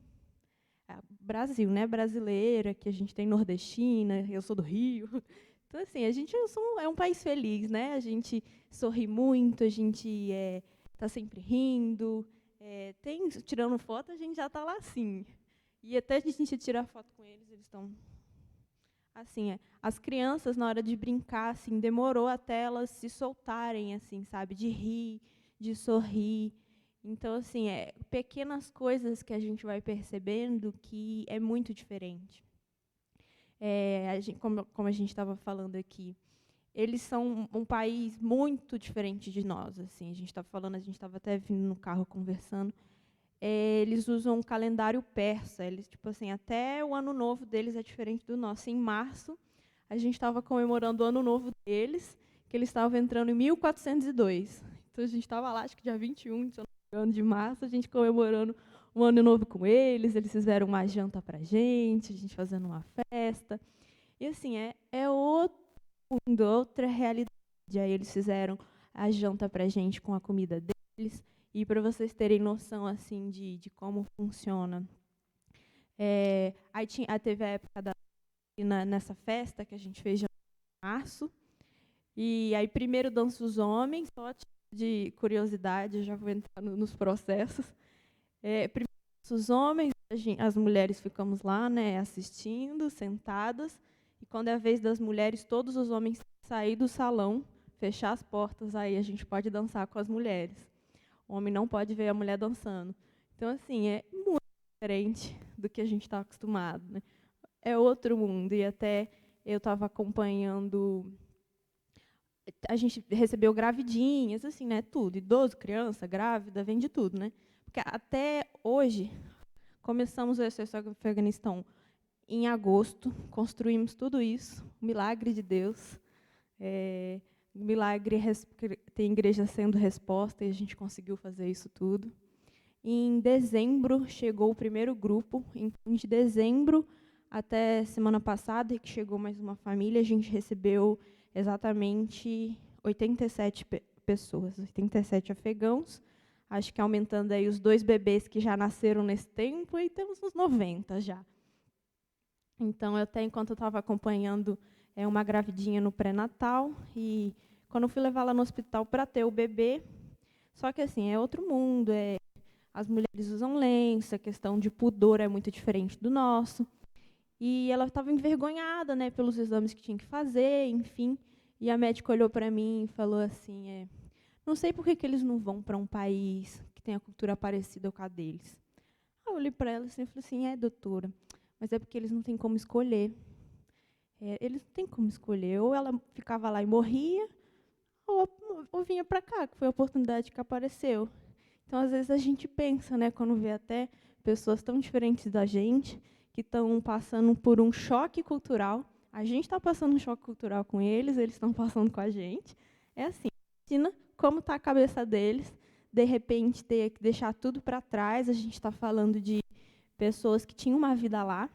Brasil, né? Brasileira, que a gente tem nordestina, eu sou do Rio. Então, assim, a gente é um país feliz, né? A gente sorri muito, a gente está sempre rindo. Tirando foto, a gente já está lá assim. E até a gente tirar foto com eles, eles estão assim. As crianças, na hora de brincar, assim, demorou até elas se soltarem, assim, sabe? De rir, de sorrir. Então, assim, pequenas coisas que a gente vai percebendo que é muito diferente. Como a gente estava falando aqui, eles são um país muito diferente de nós. Assim, a gente estava até vindo no carro conversando. Eles usam um calendário persa. Eles, até o ano novo deles é diferente do nosso. Em março, a gente estava comemorando o ano novo deles, que eles estavam entrando em 1402. Então, a gente estava lá, acho que dia 21 de março, a gente comemorando o ano novo com eles. Eles fizeram uma janta para a gente fazendo uma festa. E, assim, é outro mundo, outra realidade. Aí eles fizeram a janta para a gente com a comida deles. E para vocês terem noção assim de como funciona, aí teve a época nessa festa que a gente fez em março, e aí primeiro dançam os homens, só de curiosidade, eu já vou entrar nos processos. Primeiro dançam os homens, as mulheres ficamos lá, né, assistindo, sentadas, e quando é a vez das mulheres, todos os homens sair do salão, fechar as portas, aí a gente pode dançar com as mulheres. O homem não pode ver a mulher dançando. Então, assim, é muito diferente do que a gente está acostumado, né? É outro mundo. E até eu estava acompanhando. A gente recebeu gravidinhas, assim, né? Tudo. Idoso, criança, grávida, vem de tudo, né? Porque até hoje, começamos o SOS Afeganistão em agosto, construímos tudo isso, milagre de Deus. Milagre, tem igreja sendo resposta e a gente conseguiu fazer isso tudo. Em dezembro chegou o primeiro grupo. De dezembro até semana passada, que chegou mais uma família, a gente recebeu exatamente 87 pessoas, 87 afegãos. Acho que aumentando aí os 2 bebês que já nasceram nesse tempo, e temos uns 90 já. Então, até enquanto eu estava acompanhando uma gravidinha no pré-natal, e quando eu fui levar ela no hospital para ter o bebê, só que assim, é outro mundo, as mulheres usam lenço, a questão de pudor é muito diferente do nosso, e ela estava envergonhada, né, pelos exames que tinha que fazer, enfim, e a médica olhou para mim e falou assim, não sei por que eles não vão para um país que tem a cultura parecida com a deles. Eu olhei para ela assim, e falei assim, doutora, mas é porque eles não têm como escolher. Eles não têm como escolher. Ou ela ficava lá e morria, ou vinha para cá, que foi a oportunidade que apareceu. Então, às vezes, a gente pensa, né, quando vê até pessoas tão diferentes da gente, que estão passando por um choque cultural. A gente está passando um choque cultural com eles estão passando com a gente. É assim, imagina como está a cabeça deles, de repente, ter que deixar tudo para trás. A gente está falando de pessoas que tinham uma vida lá.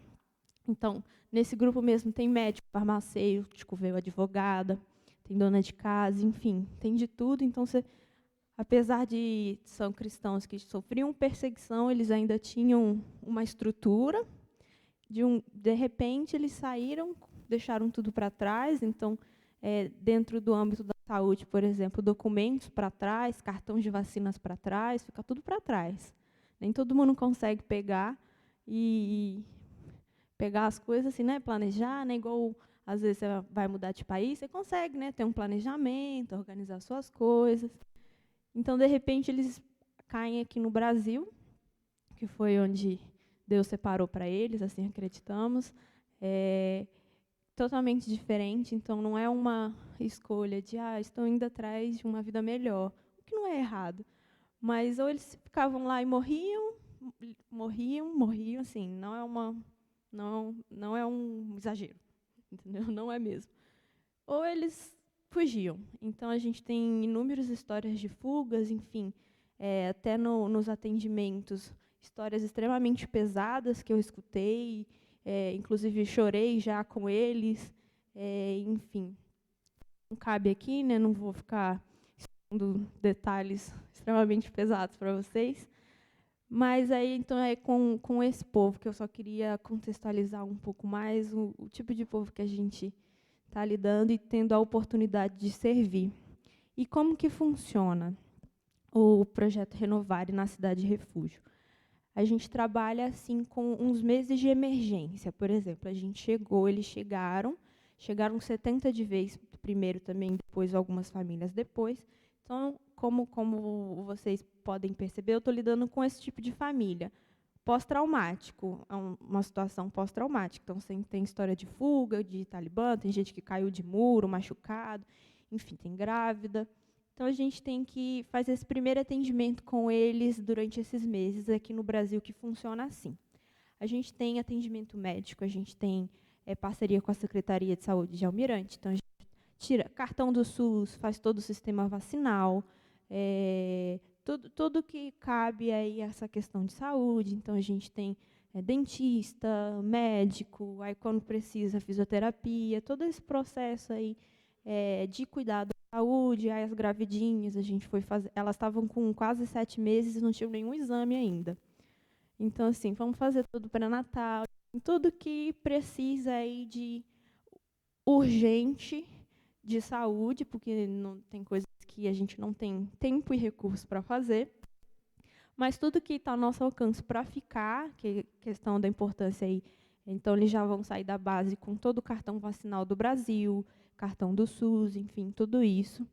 Então, nesse grupo mesmo tem médico, farmacêutico, veio advogada, tem dona de casa, enfim, tem de tudo. Então, apesar de são cristãos que sofriam perseguição, eles ainda tinham uma estrutura. De repente, eles saíram, deixaram tudo para trás. Então, dentro do âmbito da saúde, por exemplo, documentos para trás, cartões de vacinas para trás, fica tudo para trás. Nem todo mundo consegue pegar e pegar as coisas assim, né? Planejar, né? Igual às vezes você vai mudar de país, você consegue, né? Ter um planejamento, organizar suas coisas. Então, de repente, eles caem aqui no Brasil, que foi onde Deus separou para eles, assim acreditamos. É totalmente diferente, então não é uma escolha de estou indo atrás de uma vida melhor, o que não é errado. Mas ou eles ficavam lá e morriam, assim, não é um exagero, entendeu? Não é mesmo. Ou eles fugiam. Então a gente tem inúmeras histórias de fugas, enfim, até nos atendimentos, histórias extremamente pesadas que eu escutei, inclusive chorei já com eles, enfim. Não cabe aqui, né? Não vou ficar expondo detalhes extremamente pesados para vocês. Mas aí, então, é com esse povo que eu só queria contextualizar um pouco mais o tipo de povo que a gente está lidando e tendo a oportunidade de servir. E como que funciona o projeto Renovare na Cidade Refúgio? A gente trabalha assim com uns meses de emergência, por exemplo. Eles chegaram 70 de vez primeiro também, depois algumas famílias depois. Então, como vocês podem perceber, eu estou lidando com esse tipo de família. Pós-traumático, é uma situação pós-traumática. Então, tem história de fuga, de Talibã, tem gente que caiu de muro, machucado, enfim, tem grávida. Então, a gente tem que fazer esse primeiro atendimento com eles durante esses meses aqui no Brasil, que funciona assim. A gente tem atendimento médico, a gente tem parceria com a Secretaria de Saúde de Almirante. Então, a gente tira cartão do SUS, faz todo o sistema vacinal, tudo que cabe aí essa questão de saúde. Então, a gente tem dentista, médico, aí quando precisa, fisioterapia, todo esse processo aí de cuidado da saúde. Aí as gravidinhas, a gente foi fazer, elas estavam com quase 7 meses e não tinham nenhum exame ainda. Então, assim, vamos fazer tudo pré-natal, tudo que precisa aí de urgente de saúde, porque não tem coisas que a gente não tem tempo e recursos para fazer, mas tudo que está ao nosso alcance para ficar, que é questão da importância aí, então eles já vão sair da base com todo o cartão vacinal do Brasil, cartão do SUS, enfim, tudo isso.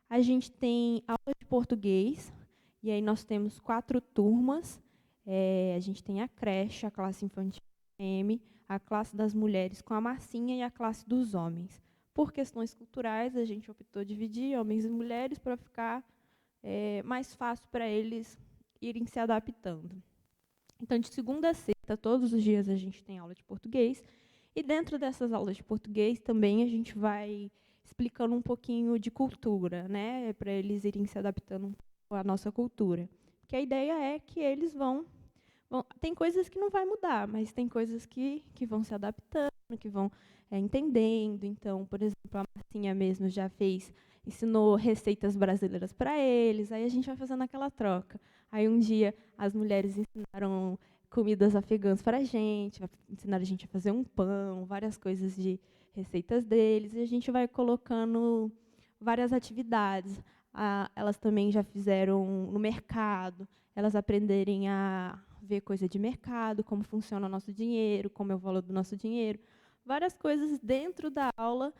A gente tem aula de português, e aí nós temos 4 turmas. A gente tem a creche, a classe infantil M, a classe das mulheres com a Marcinha e a classe dos homens. Por questões culturais, a gente optou dividir homens e mulheres para ficar mais fácil para eles irem se adaptando. Então, de segunda a sexta, todos os dias a gente tem aula de português. E dentro dessas aulas de português também a gente vai explicando um pouquinho de cultura, né, para eles irem se adaptando à nossa cultura. Porque a ideia é que eles vão... Tem coisas que não vai mudar, mas tem coisas que vão se adaptando, que vão entendendo. Então, por exemplo, a Marcinha mesmo já ensinou receitas brasileiras para eles, aí a gente vai fazendo aquela troca. Aí um dia as mulheres ensinaram comidas afegãs para a gente, ensinaram a gente a fazer um pão, várias coisas de receitas deles, e a gente vai colocando várias atividades. Elas também já fizeram no mercado, elas aprenderem a ver coisa de mercado, como funciona o nosso dinheiro, como é o valor do nosso dinheiro, várias coisas dentro da aula,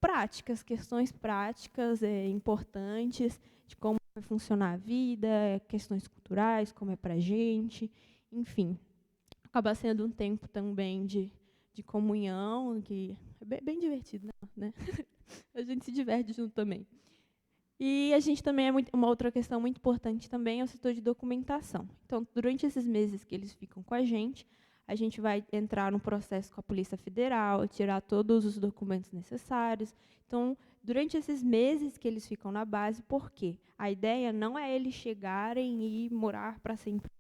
práticas, questões práticas importantes, de como vai funcionar a vida, questões culturais, como é para a gente, enfim. Acaba sendo um tempo também de comunhão, que é bem divertido, né? A gente se diverte junto também. E a gente também uma outra questão muito importante também é o setor de documentação. Então, durante esses meses que eles ficam com a gente vai entrar no processo com a Polícia Federal, tirar todos os documentos necessários. Então, durante esses meses que eles ficam na base, por quê? A ideia não é eles chegarem e morar para sempre.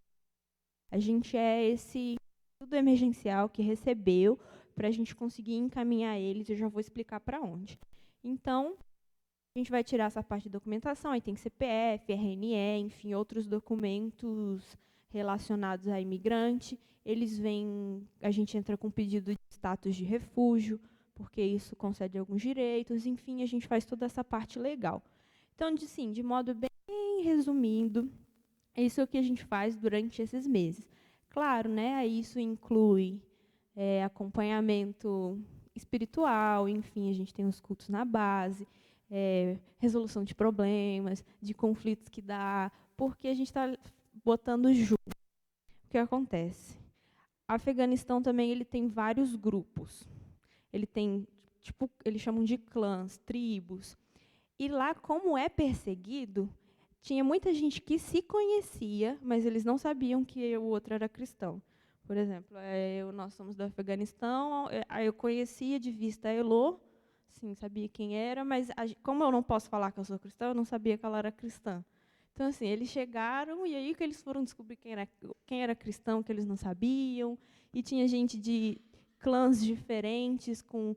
A gente é esse tudo emergencial que recebeu para a gente conseguir encaminhar eles. Eu já vou explicar para onde. Então, a gente vai tirar essa parte de documentação, aí tem CPF, RNE, enfim, outros documentos relacionados a imigrante. A gente entra com pedido de status de refúgio, porque isso concede alguns direitos, enfim, a gente faz toda essa parte legal. Então, de modo bem resumindo, É isso que a gente faz durante esses meses. Claro, né, aí isso inclui acompanhamento espiritual, enfim, a gente tem os cultos na base, resolução de problemas, de conflitos que dá, porque a gente está botando junto. O que acontece? O Afeganistão também ele tem vários grupos. Ele tem, tipo, eles chamam de clãs, tribos. E lá, como é perseguido, tinha muita gente que se conhecia, mas eles não sabiam que o outro era cristão. Por exemplo, nós somos do Afeganistão, aí eu conhecia de vista a Elô, sim, sabia quem era, mas como eu não posso falar que eu sou cristã, eu não sabia que ela era cristã. Então, assim, eles chegaram e aí que eles foram descobrir quem era cristão, que eles não sabiam, e tinha gente de clãs diferentes, com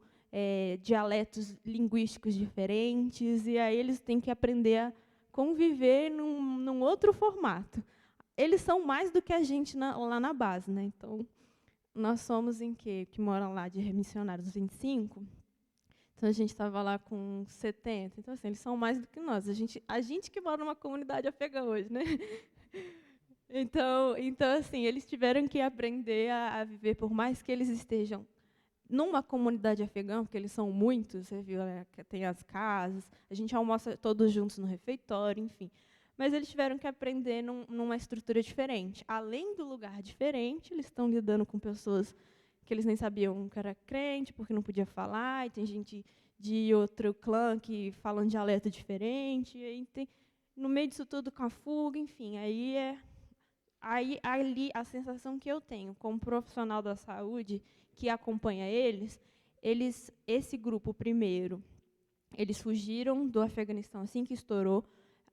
dialetos linguísticos diferentes, e aí eles têm que aprender a conviver num outro formato. Eles são mais do que a gente lá na base, né? Então, nós somos em que moram lá de missionários 25. Então, a gente estava lá com 70. Então, assim, eles são mais do que nós. A gente que mora numa comunidade afegã hoje, né? Então assim, eles tiveram que aprender a viver, por mais que eles estejam numa comunidade afegã, porque eles são muitos, você viu, tem as casas, a gente almoça todos juntos no refeitório, enfim. Mas eles tiveram que aprender numa estrutura diferente. Além do lugar diferente, eles estão lidando com pessoas que eles nem sabiam que era crente, porque não podia falar, e tem gente de outro clã que fala um dialeto diferente, e tem, no meio disso tudo, com a fuga, enfim, aí ali a sensação que eu tenho como profissional da saúde que acompanha esse grupo primeiro, eles fugiram do Afeganistão assim que estourou,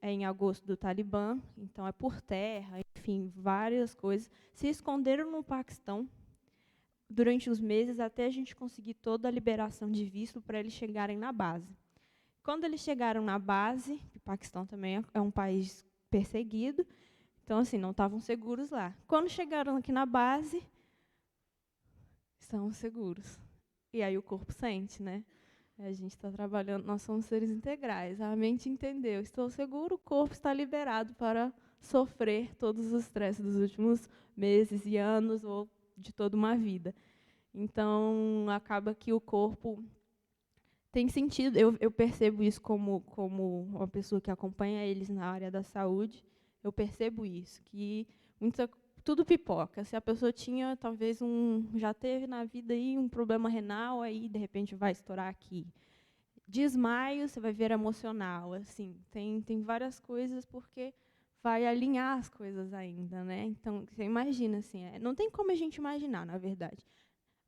em agosto do Talibã, então é por terra, enfim, várias coisas, se esconderam no Paquistão durante os meses até a gente conseguir toda a liberação de visto para eles chegarem na base. Quando eles chegaram na base, o Paquistão também é um país perseguido, então, assim, não estavam seguros lá. Quando chegaram aqui na base, estão seguros. E aí o corpo sente, né? A gente está trabalhando, nós somos seres integrais. A mente entendeu, estou seguro, o corpo está liberado para sofrer todos os estresses dos últimos meses e anos ou de toda uma vida. Então, acaba que o corpo tem sentido. Eu percebo isso como uma pessoa que acompanha eles na área da saúde. Eu percebo isso, que tudo pipoca. Se a pessoa tinha, talvez, já teve na vida aí um problema renal, aí, de repente, vai estourar aqui. Desmaio, você vai ver emocional. Assim, tem várias coisas, porque vai alinhar as coisas ainda, né? Então, você imagina, assim, não tem como a gente imaginar, na verdade.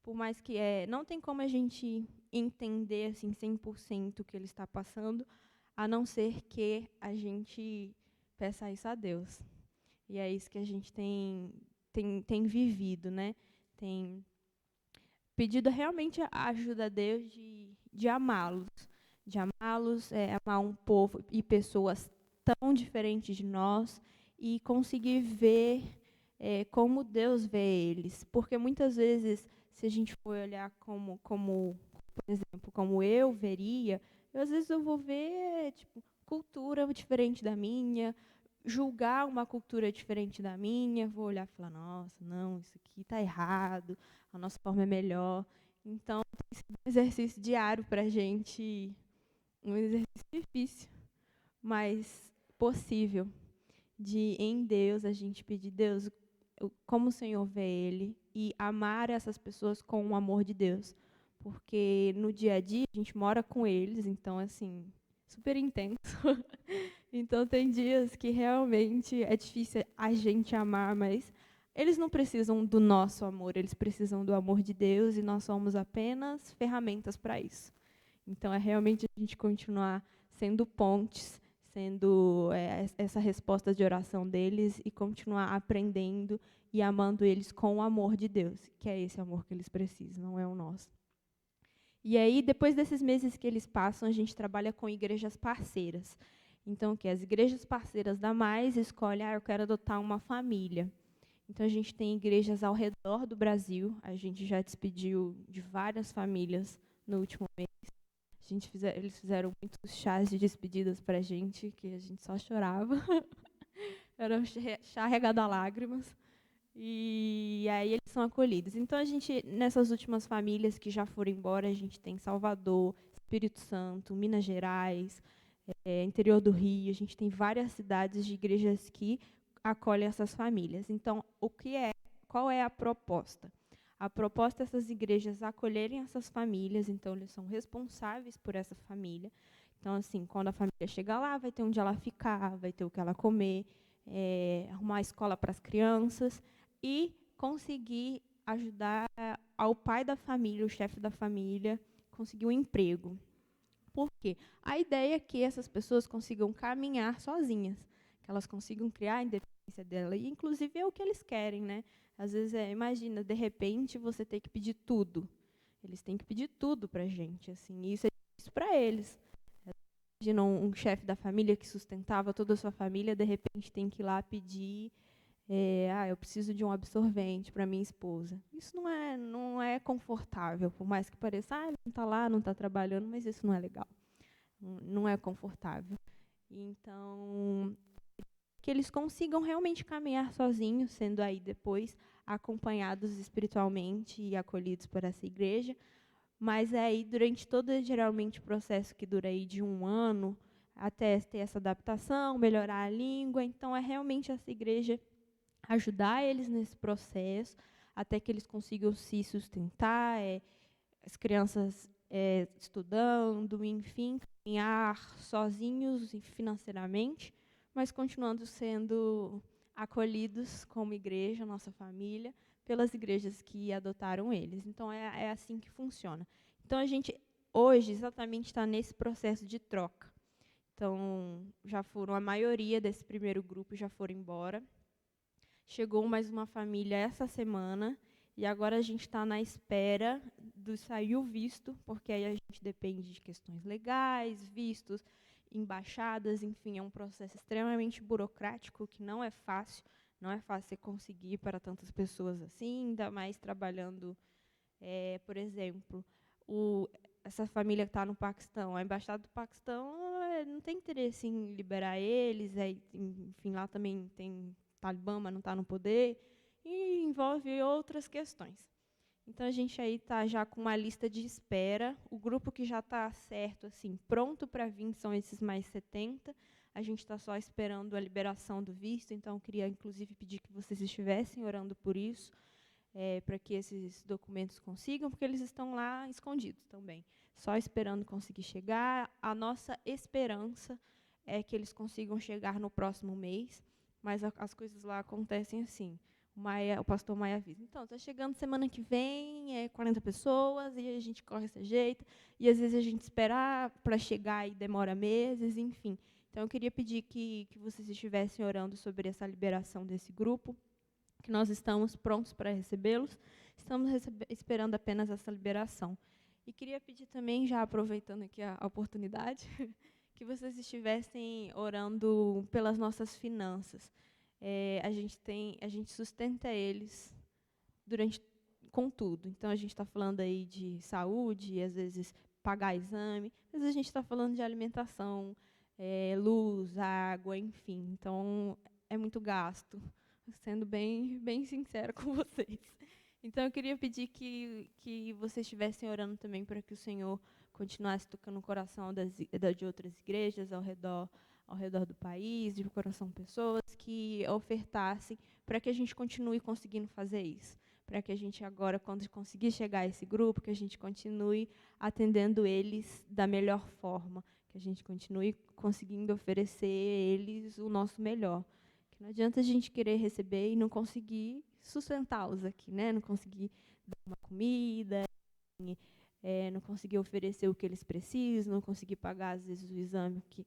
Por mais que não tem como a gente entender assim 100% o que ele está passando, a não ser que a gente peça isso a Deus. E é isso que a gente tem vivido, né? Tem pedido realmente a ajuda a Deus de amá-los. De amá-los, amar um povo e pessoas tão diferentes de nós e conseguir ver como Deus vê eles. Porque muitas vezes, se a gente for olhar como por exemplo, como eu veria, às vezes eu vou ver cultura diferente da minha, julgar uma cultura diferente da minha, vou olhar e falar, nossa, não, isso aqui está errado, a nossa forma é melhor. Então, tem sido um exercício diário para a gente, um exercício difícil, mas possível, de em Deus a gente pedir, Deus, como o Senhor vê ele, e amar essas pessoas com o amor de Deus. Porque no dia a dia a gente mora com eles, então, assim, super intenso. Então, tem dias que realmente é difícil a gente amar, mas eles não precisam do nosso amor, eles precisam do amor de Deus e nós somos apenas ferramentas para isso. Então, é realmente a gente continuar sendo pontes, sendo essa resposta de oração deles e continuar aprendendo e amando eles com o amor de Deus, que é esse amor que eles precisam, não é o nosso. E aí, depois desses meses que eles passam, a gente trabalha com igrejas parceiras. Então, as igrejas parceiras da Mais escolhem, eu quero adotar uma família. Então, a gente tem igrejas ao redor do Brasil. A gente já despediu de várias famílias no último mês. Eles fizeram muitos chás de despedidas para a gente, que a gente só chorava. era chá regado a lágrimas. E aí eles são acolhidos. Então, a gente, nessas últimas famílias que já foram embora, a gente tem Salvador, Espírito Santo, Minas Gerais, interior do Rio, a gente tem várias cidades de igrejas que acolhem essas famílias. Então, qual é a proposta? A proposta é essas igrejas acolherem essas famílias, então eles são responsáveis por essa família. Então, assim, quando a família chegar lá, vai ter onde ela ficar, vai ter o que ela comer, arrumar escola para as crianças e conseguir ajudar ao pai da família, o chefe da família, conseguir um emprego. Por quê? A ideia é que essas pessoas consigam caminhar sozinhas, que elas consigam criar a independência dela, e inclusive é o que eles querem, né? Às vezes, imagina, de repente, você ter que pedir tudo. Eles têm que pedir tudo para a gente, assim, e isso é difícil para eles. Imagina um chefe da família que sustentava toda a sua família, de repente tem que ir lá pedir, eu preciso de um absorvente para minha esposa. Isso não é confortável, por mais que pareça, ele não está lá, não está trabalhando, mas isso não é legal. Não é confortável. Então, que eles consigam realmente caminhar sozinhos, sendo aí depois acompanhados espiritualmente e acolhidos por essa igreja. Mas aí, durante todo, geralmente, o processo que dura aí de 1 ano, até ter essa adaptação, melhorar a língua. Então, é realmente essa igreja ajudar eles nesse processo, até que eles consigam se sustentar, as crianças estudando, enfim, caminhar sozinhos financeiramente, mas continuando sendo acolhidos como igreja, nossa família, pelas igrejas que adotaram eles. Então, é assim que funciona. Então, a gente, hoje, exatamente está nesse processo de troca. Então, a maioria desse primeiro grupo já foram embora. Chegou mais uma família essa semana, e agora a gente está na espera de sair o visto, porque aí a gente depende de questões legais, vistos, embaixadas, enfim, é um processo extremamente burocrático, que não é fácil você conseguir para tantas pessoas assim, ainda mais trabalhando, por exemplo, essa família que está no Paquistão, a embaixada do Paquistão não tem interesse em liberar eles, enfim, lá também tem Talibã, mas não está no poder, e envolve outras questões. Então, a gente aí está já com uma lista de espera. O grupo que já está certo, assim, pronto para vir, são esses mais 70. A gente está só esperando a liberação do visto, então eu queria, inclusive, pedir que vocês estivessem orando por isso, para que esses documentos consigam, porque eles estão lá escondidos também, só esperando conseguir chegar. A nossa esperança é que eles consigam chegar no próximo mês, mas as coisas lá acontecem assim. O pastor Maia avisa. Então, está chegando semana que vem, 40 pessoas, e a gente corre esse jeito, e às vezes a gente espera para chegar e demora meses, enfim. Então, eu queria pedir que vocês estivessem orando sobre essa liberação desse grupo, que nós estamos prontos para recebê-los, estamos esperando apenas essa liberação. E queria pedir também, já aproveitando aqui a oportunidade, que vocês estivessem orando pelas nossas finanças. A gente sustenta eles com tudo. Então, a gente está falando aí de saúde, às vezes pagar exame, às vezes a gente está falando de alimentação, luz, água, enfim. Então, é muito gasto, sendo bem sincera com vocês. Então, eu queria pedir que vocês estivessem orando também para que o Senhor continuasse tocando o coração de outras igrejas ao redor do país, de coração pessoas que ofertassem, para que a gente continue conseguindo fazer isso, para que a gente agora, quando conseguir chegar a esse grupo, que a gente continue atendendo eles da melhor forma, que a gente continue conseguindo oferecer a eles o nosso melhor. Que não adianta a gente querer receber e não conseguir sustentá-los aqui, né? Não conseguir dar uma comida, não conseguir oferecer o que eles precisam, não conseguir pagar, às vezes, o exame que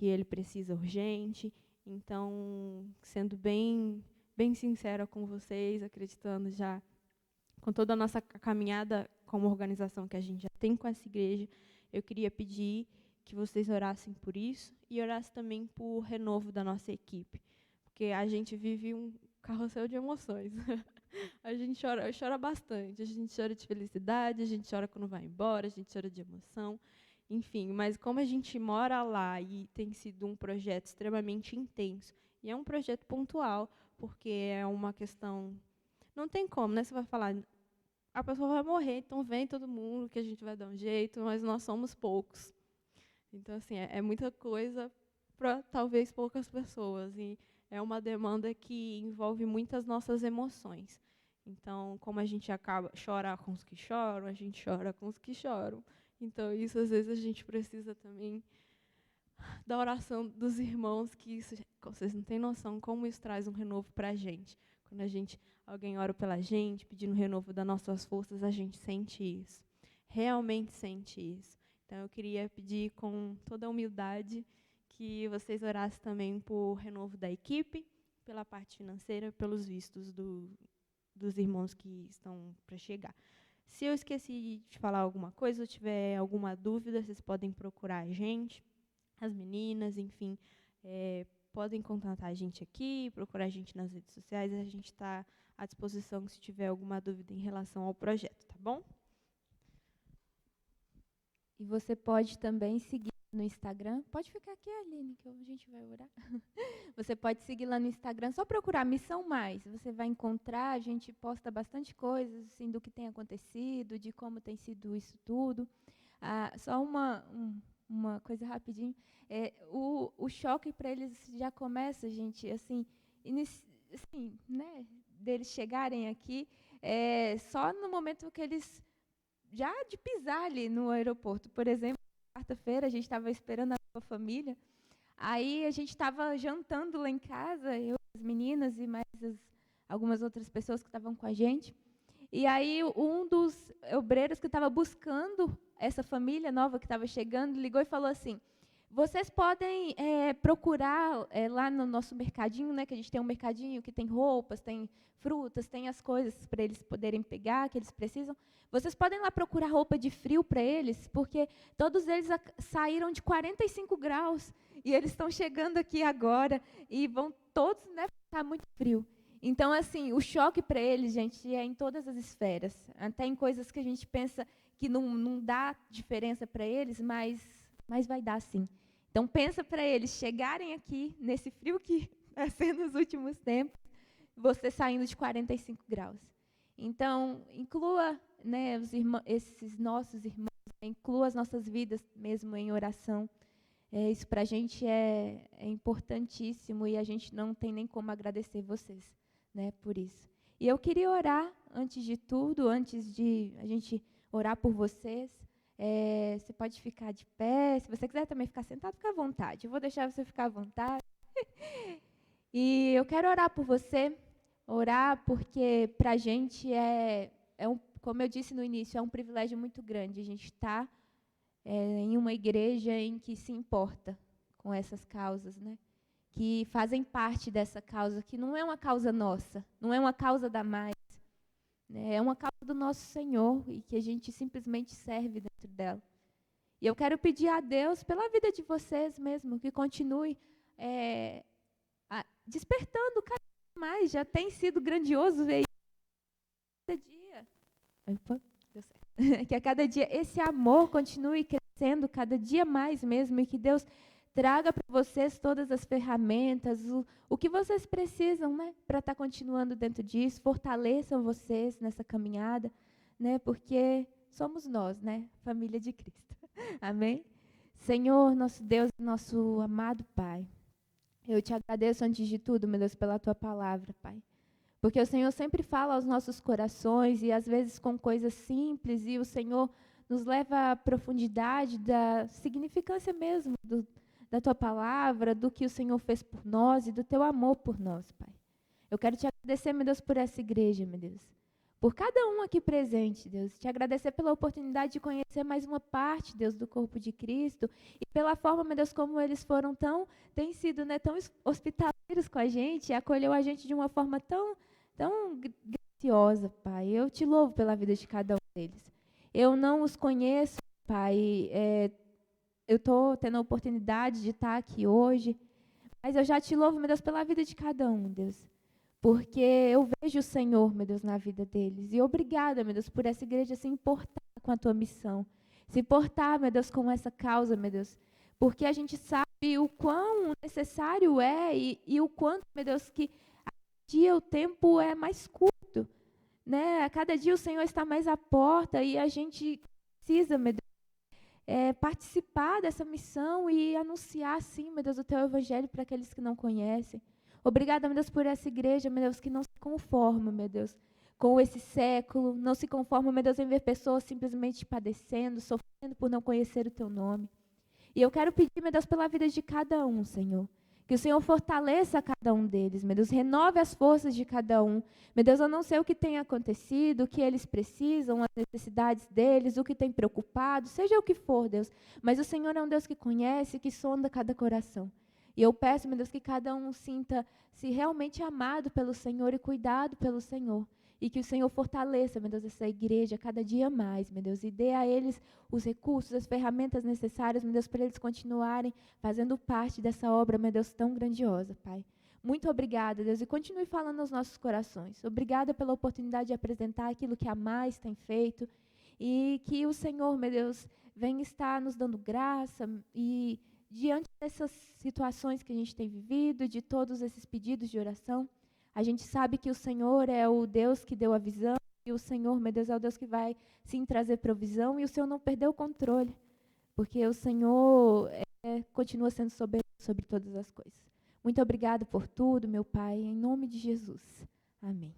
ele precisa urgente. Então, sendo bem sincera com vocês, acreditando já com toda a nossa caminhada como organização que a gente já tem com essa igreja, eu queria pedir que vocês orassem por isso e orassem também por renovo da nossa equipe, porque a gente vive um carrossel de emoções. A gente chora bastante, a gente chora de felicidade, a gente chora quando vai embora, a gente chora de emoção. Enfim, mas como a gente mora lá e tem sido um projeto extremamente intenso, E é um projeto pontual, porque é uma questão... Não tem como, né? Você vai falar, a pessoa vai morrer, então vem todo mundo, que a gente vai dar um jeito, mas nós somos poucos. Então, assim, é muita coisa para talvez poucas pessoas. E é uma demanda que envolve muitas nossas emoções. Então, como a gente acaba chorar com os que choram, a gente chora com os que choram. Então, isso, às vezes, a gente precisa também da oração dos irmãos, que isso, vocês não têm noção como isso traz um renovo para a gente. Quando alguém ora pela gente, pedindo um renovo das nossas forças, a gente sente isso. Realmente sente isso. Então, eu queria pedir com toda a humildade que vocês orassem também por renovo da equipe, pela parte financeira, pelos vistos dos irmãos que estão para chegar. Se eu esqueci de falar alguma coisa, ou tiver alguma dúvida, vocês podem procurar a gente, as meninas, enfim, podem contatar a gente aqui, procurar a gente nas redes sociais, a gente está à disposição se tiver alguma dúvida em relação ao projeto, tá bom? E você pode também seguir no Instagram. Pode ficar aqui, Aline, que a gente vai orar. Você pode seguir lá no Instagram, só procurar Missão Mais. Você vai encontrar, a gente posta bastante coisas assim, do que tem acontecido, de como tem sido isso tudo. Só uma coisa rapidinho. O choque para eles já começa, gente, assim, né, deles chegarem aqui, só no momento que eles, já de pisar ali no aeroporto. Por exemplo, quarta-feira, a gente estava esperando a sua família, aí a gente estava jantando lá em casa, eu, as meninas e mais algumas outras pessoas que estavam com a gente, e aí um dos obreiros que estava buscando essa família nova que estava chegando, ligou e falou assim, vocês podem procurar lá no nosso mercadinho, né, que a gente tem um mercadinho que tem roupas, tem frutas, tem as coisas para eles poderem pegar, que eles precisam. Vocês podem lá procurar roupa de frio para eles, porque todos eles saíram de 45 graus e eles estão chegando aqui agora e vão todos, né, ficar muito frio. Então, assim, o choque para eles, gente, é em todas as esferas, até em coisas que a gente pensa que não dá diferença para eles, mas vai dar sim. Então, pensa para eles chegarem aqui, nesse frio que está sendo nos últimos tempos, você saindo de 45 graus. Então, inclua, né, esses nossos irmãos, inclua as nossas vidas mesmo em oração. Isso para a gente é importantíssimo e a gente não tem nem como agradecer vocês, né, por isso. E eu queria orar, antes de tudo, antes de a gente orar por vocês. Você pode ficar de pé, se você quiser também ficar sentado, fica à vontade. Eu vou deixar você ficar à vontade. E eu quero orar por você, orar porque para a gente como eu disse no início, é um privilégio muito grande a gente estar em uma igreja em que se importa com essas causas, né? Que fazem parte dessa causa, que não é uma causa nossa, não é uma causa da Mais, né? É uma causa do nosso Senhor e que a gente simplesmente serve dentro dela. E eu quero pedir a Deus pela vida de vocês mesmo, que continue despertando cada vez mais. Já tem sido grandioso ver cada dia. Opa, deu certo. Que a cada dia esse amor continue crescendo cada dia mais mesmo e que Deus traga para vocês todas as ferramentas, o que vocês precisam, né, para estar continuando dentro disso, fortaleçam vocês nessa caminhada, né, porque somos nós, né, família de Cristo. Amém? Senhor, nosso Deus, nosso amado Pai, eu te agradeço antes de tudo, meu Deus, pela tua palavra, Pai. Porque o Senhor sempre fala aos nossos corações e às vezes com coisas simples e o Senhor nos leva à profundidade da significância mesmo da tua palavra, do que o Senhor fez por nós e do teu amor por nós, Pai. Eu quero te agradecer, meu Deus, por essa igreja, meu Deus. Por cada um aqui presente, Deus. Te agradecer pela oportunidade de conhecer mais uma parte, Deus, do corpo de Cristo. E pela forma, meu Deus, como eles têm sido, né, tão hospitaleiros com a gente, acolheu a gente de uma forma tão graciosa, Pai. Eu te louvo pela vida de cada um deles. Eu não os conheço, Pai, eu estou tendo a oportunidade de estar aqui hoje, mas eu já te louvo, meu Deus, pela vida de cada um, Deus, porque eu vejo o Senhor, meu Deus, na vida deles, e obrigada, meu Deus, por essa igreja se importar com a tua missão, se importar, meu Deus, com essa causa, meu Deus, porque a gente sabe, o quão necessário é e o quanto, meu Deus, que a cada dia o tempo é mais curto, né? A cada dia o Senhor está mais à porta e a gente precisa, meu Deus, participar dessa missão e anunciar, sim, meu Deus, o Teu Evangelho para aqueles que não conhecem. Obrigada, meu Deus, por essa igreja, meu Deus, que não se conforma, meu Deus, com esse século, não se conforma, meu Deus, em ver pessoas simplesmente padecendo, sofrendo por não conhecer o Teu nome. E eu quero pedir, meu Deus, pela vida de cada um, Senhor. Que o Senhor fortaleça cada um deles, meu Deus, renove as forças de cada um. Meu Deus, eu não sei o que tem acontecido, o que eles precisam, as necessidades deles, o que tem preocupado, seja o que for, Deus. Mas o Senhor é um Deus que conhece, que sonda cada coração. E eu peço, meu Deus, que cada um sinta-se realmente amado pelo Senhor e cuidado pelo Senhor. E que o Senhor fortaleça, meu Deus, essa igreja cada dia mais, meu Deus, e dê a eles os recursos, as ferramentas necessárias, meu Deus, para eles continuarem fazendo parte dessa obra, meu Deus, tão grandiosa, Pai. Muito obrigada, Deus, e continue falando aos nossos corações. Obrigada pela oportunidade de apresentar aquilo que a Mais tem feito e que o Senhor, meu Deus, venha estar nos dando graça e diante dessas situações que a gente tem vivido, de todos esses pedidos de oração, a gente sabe que o Senhor é o Deus que deu a visão, e o Senhor, meu Deus, é o Deus que vai, sim, trazer provisão, e o Senhor não perdeu o controle, porque o Senhor continua sendo soberano sobre todas as coisas. Muito obrigada por tudo, meu Pai, em nome de Jesus. Amém.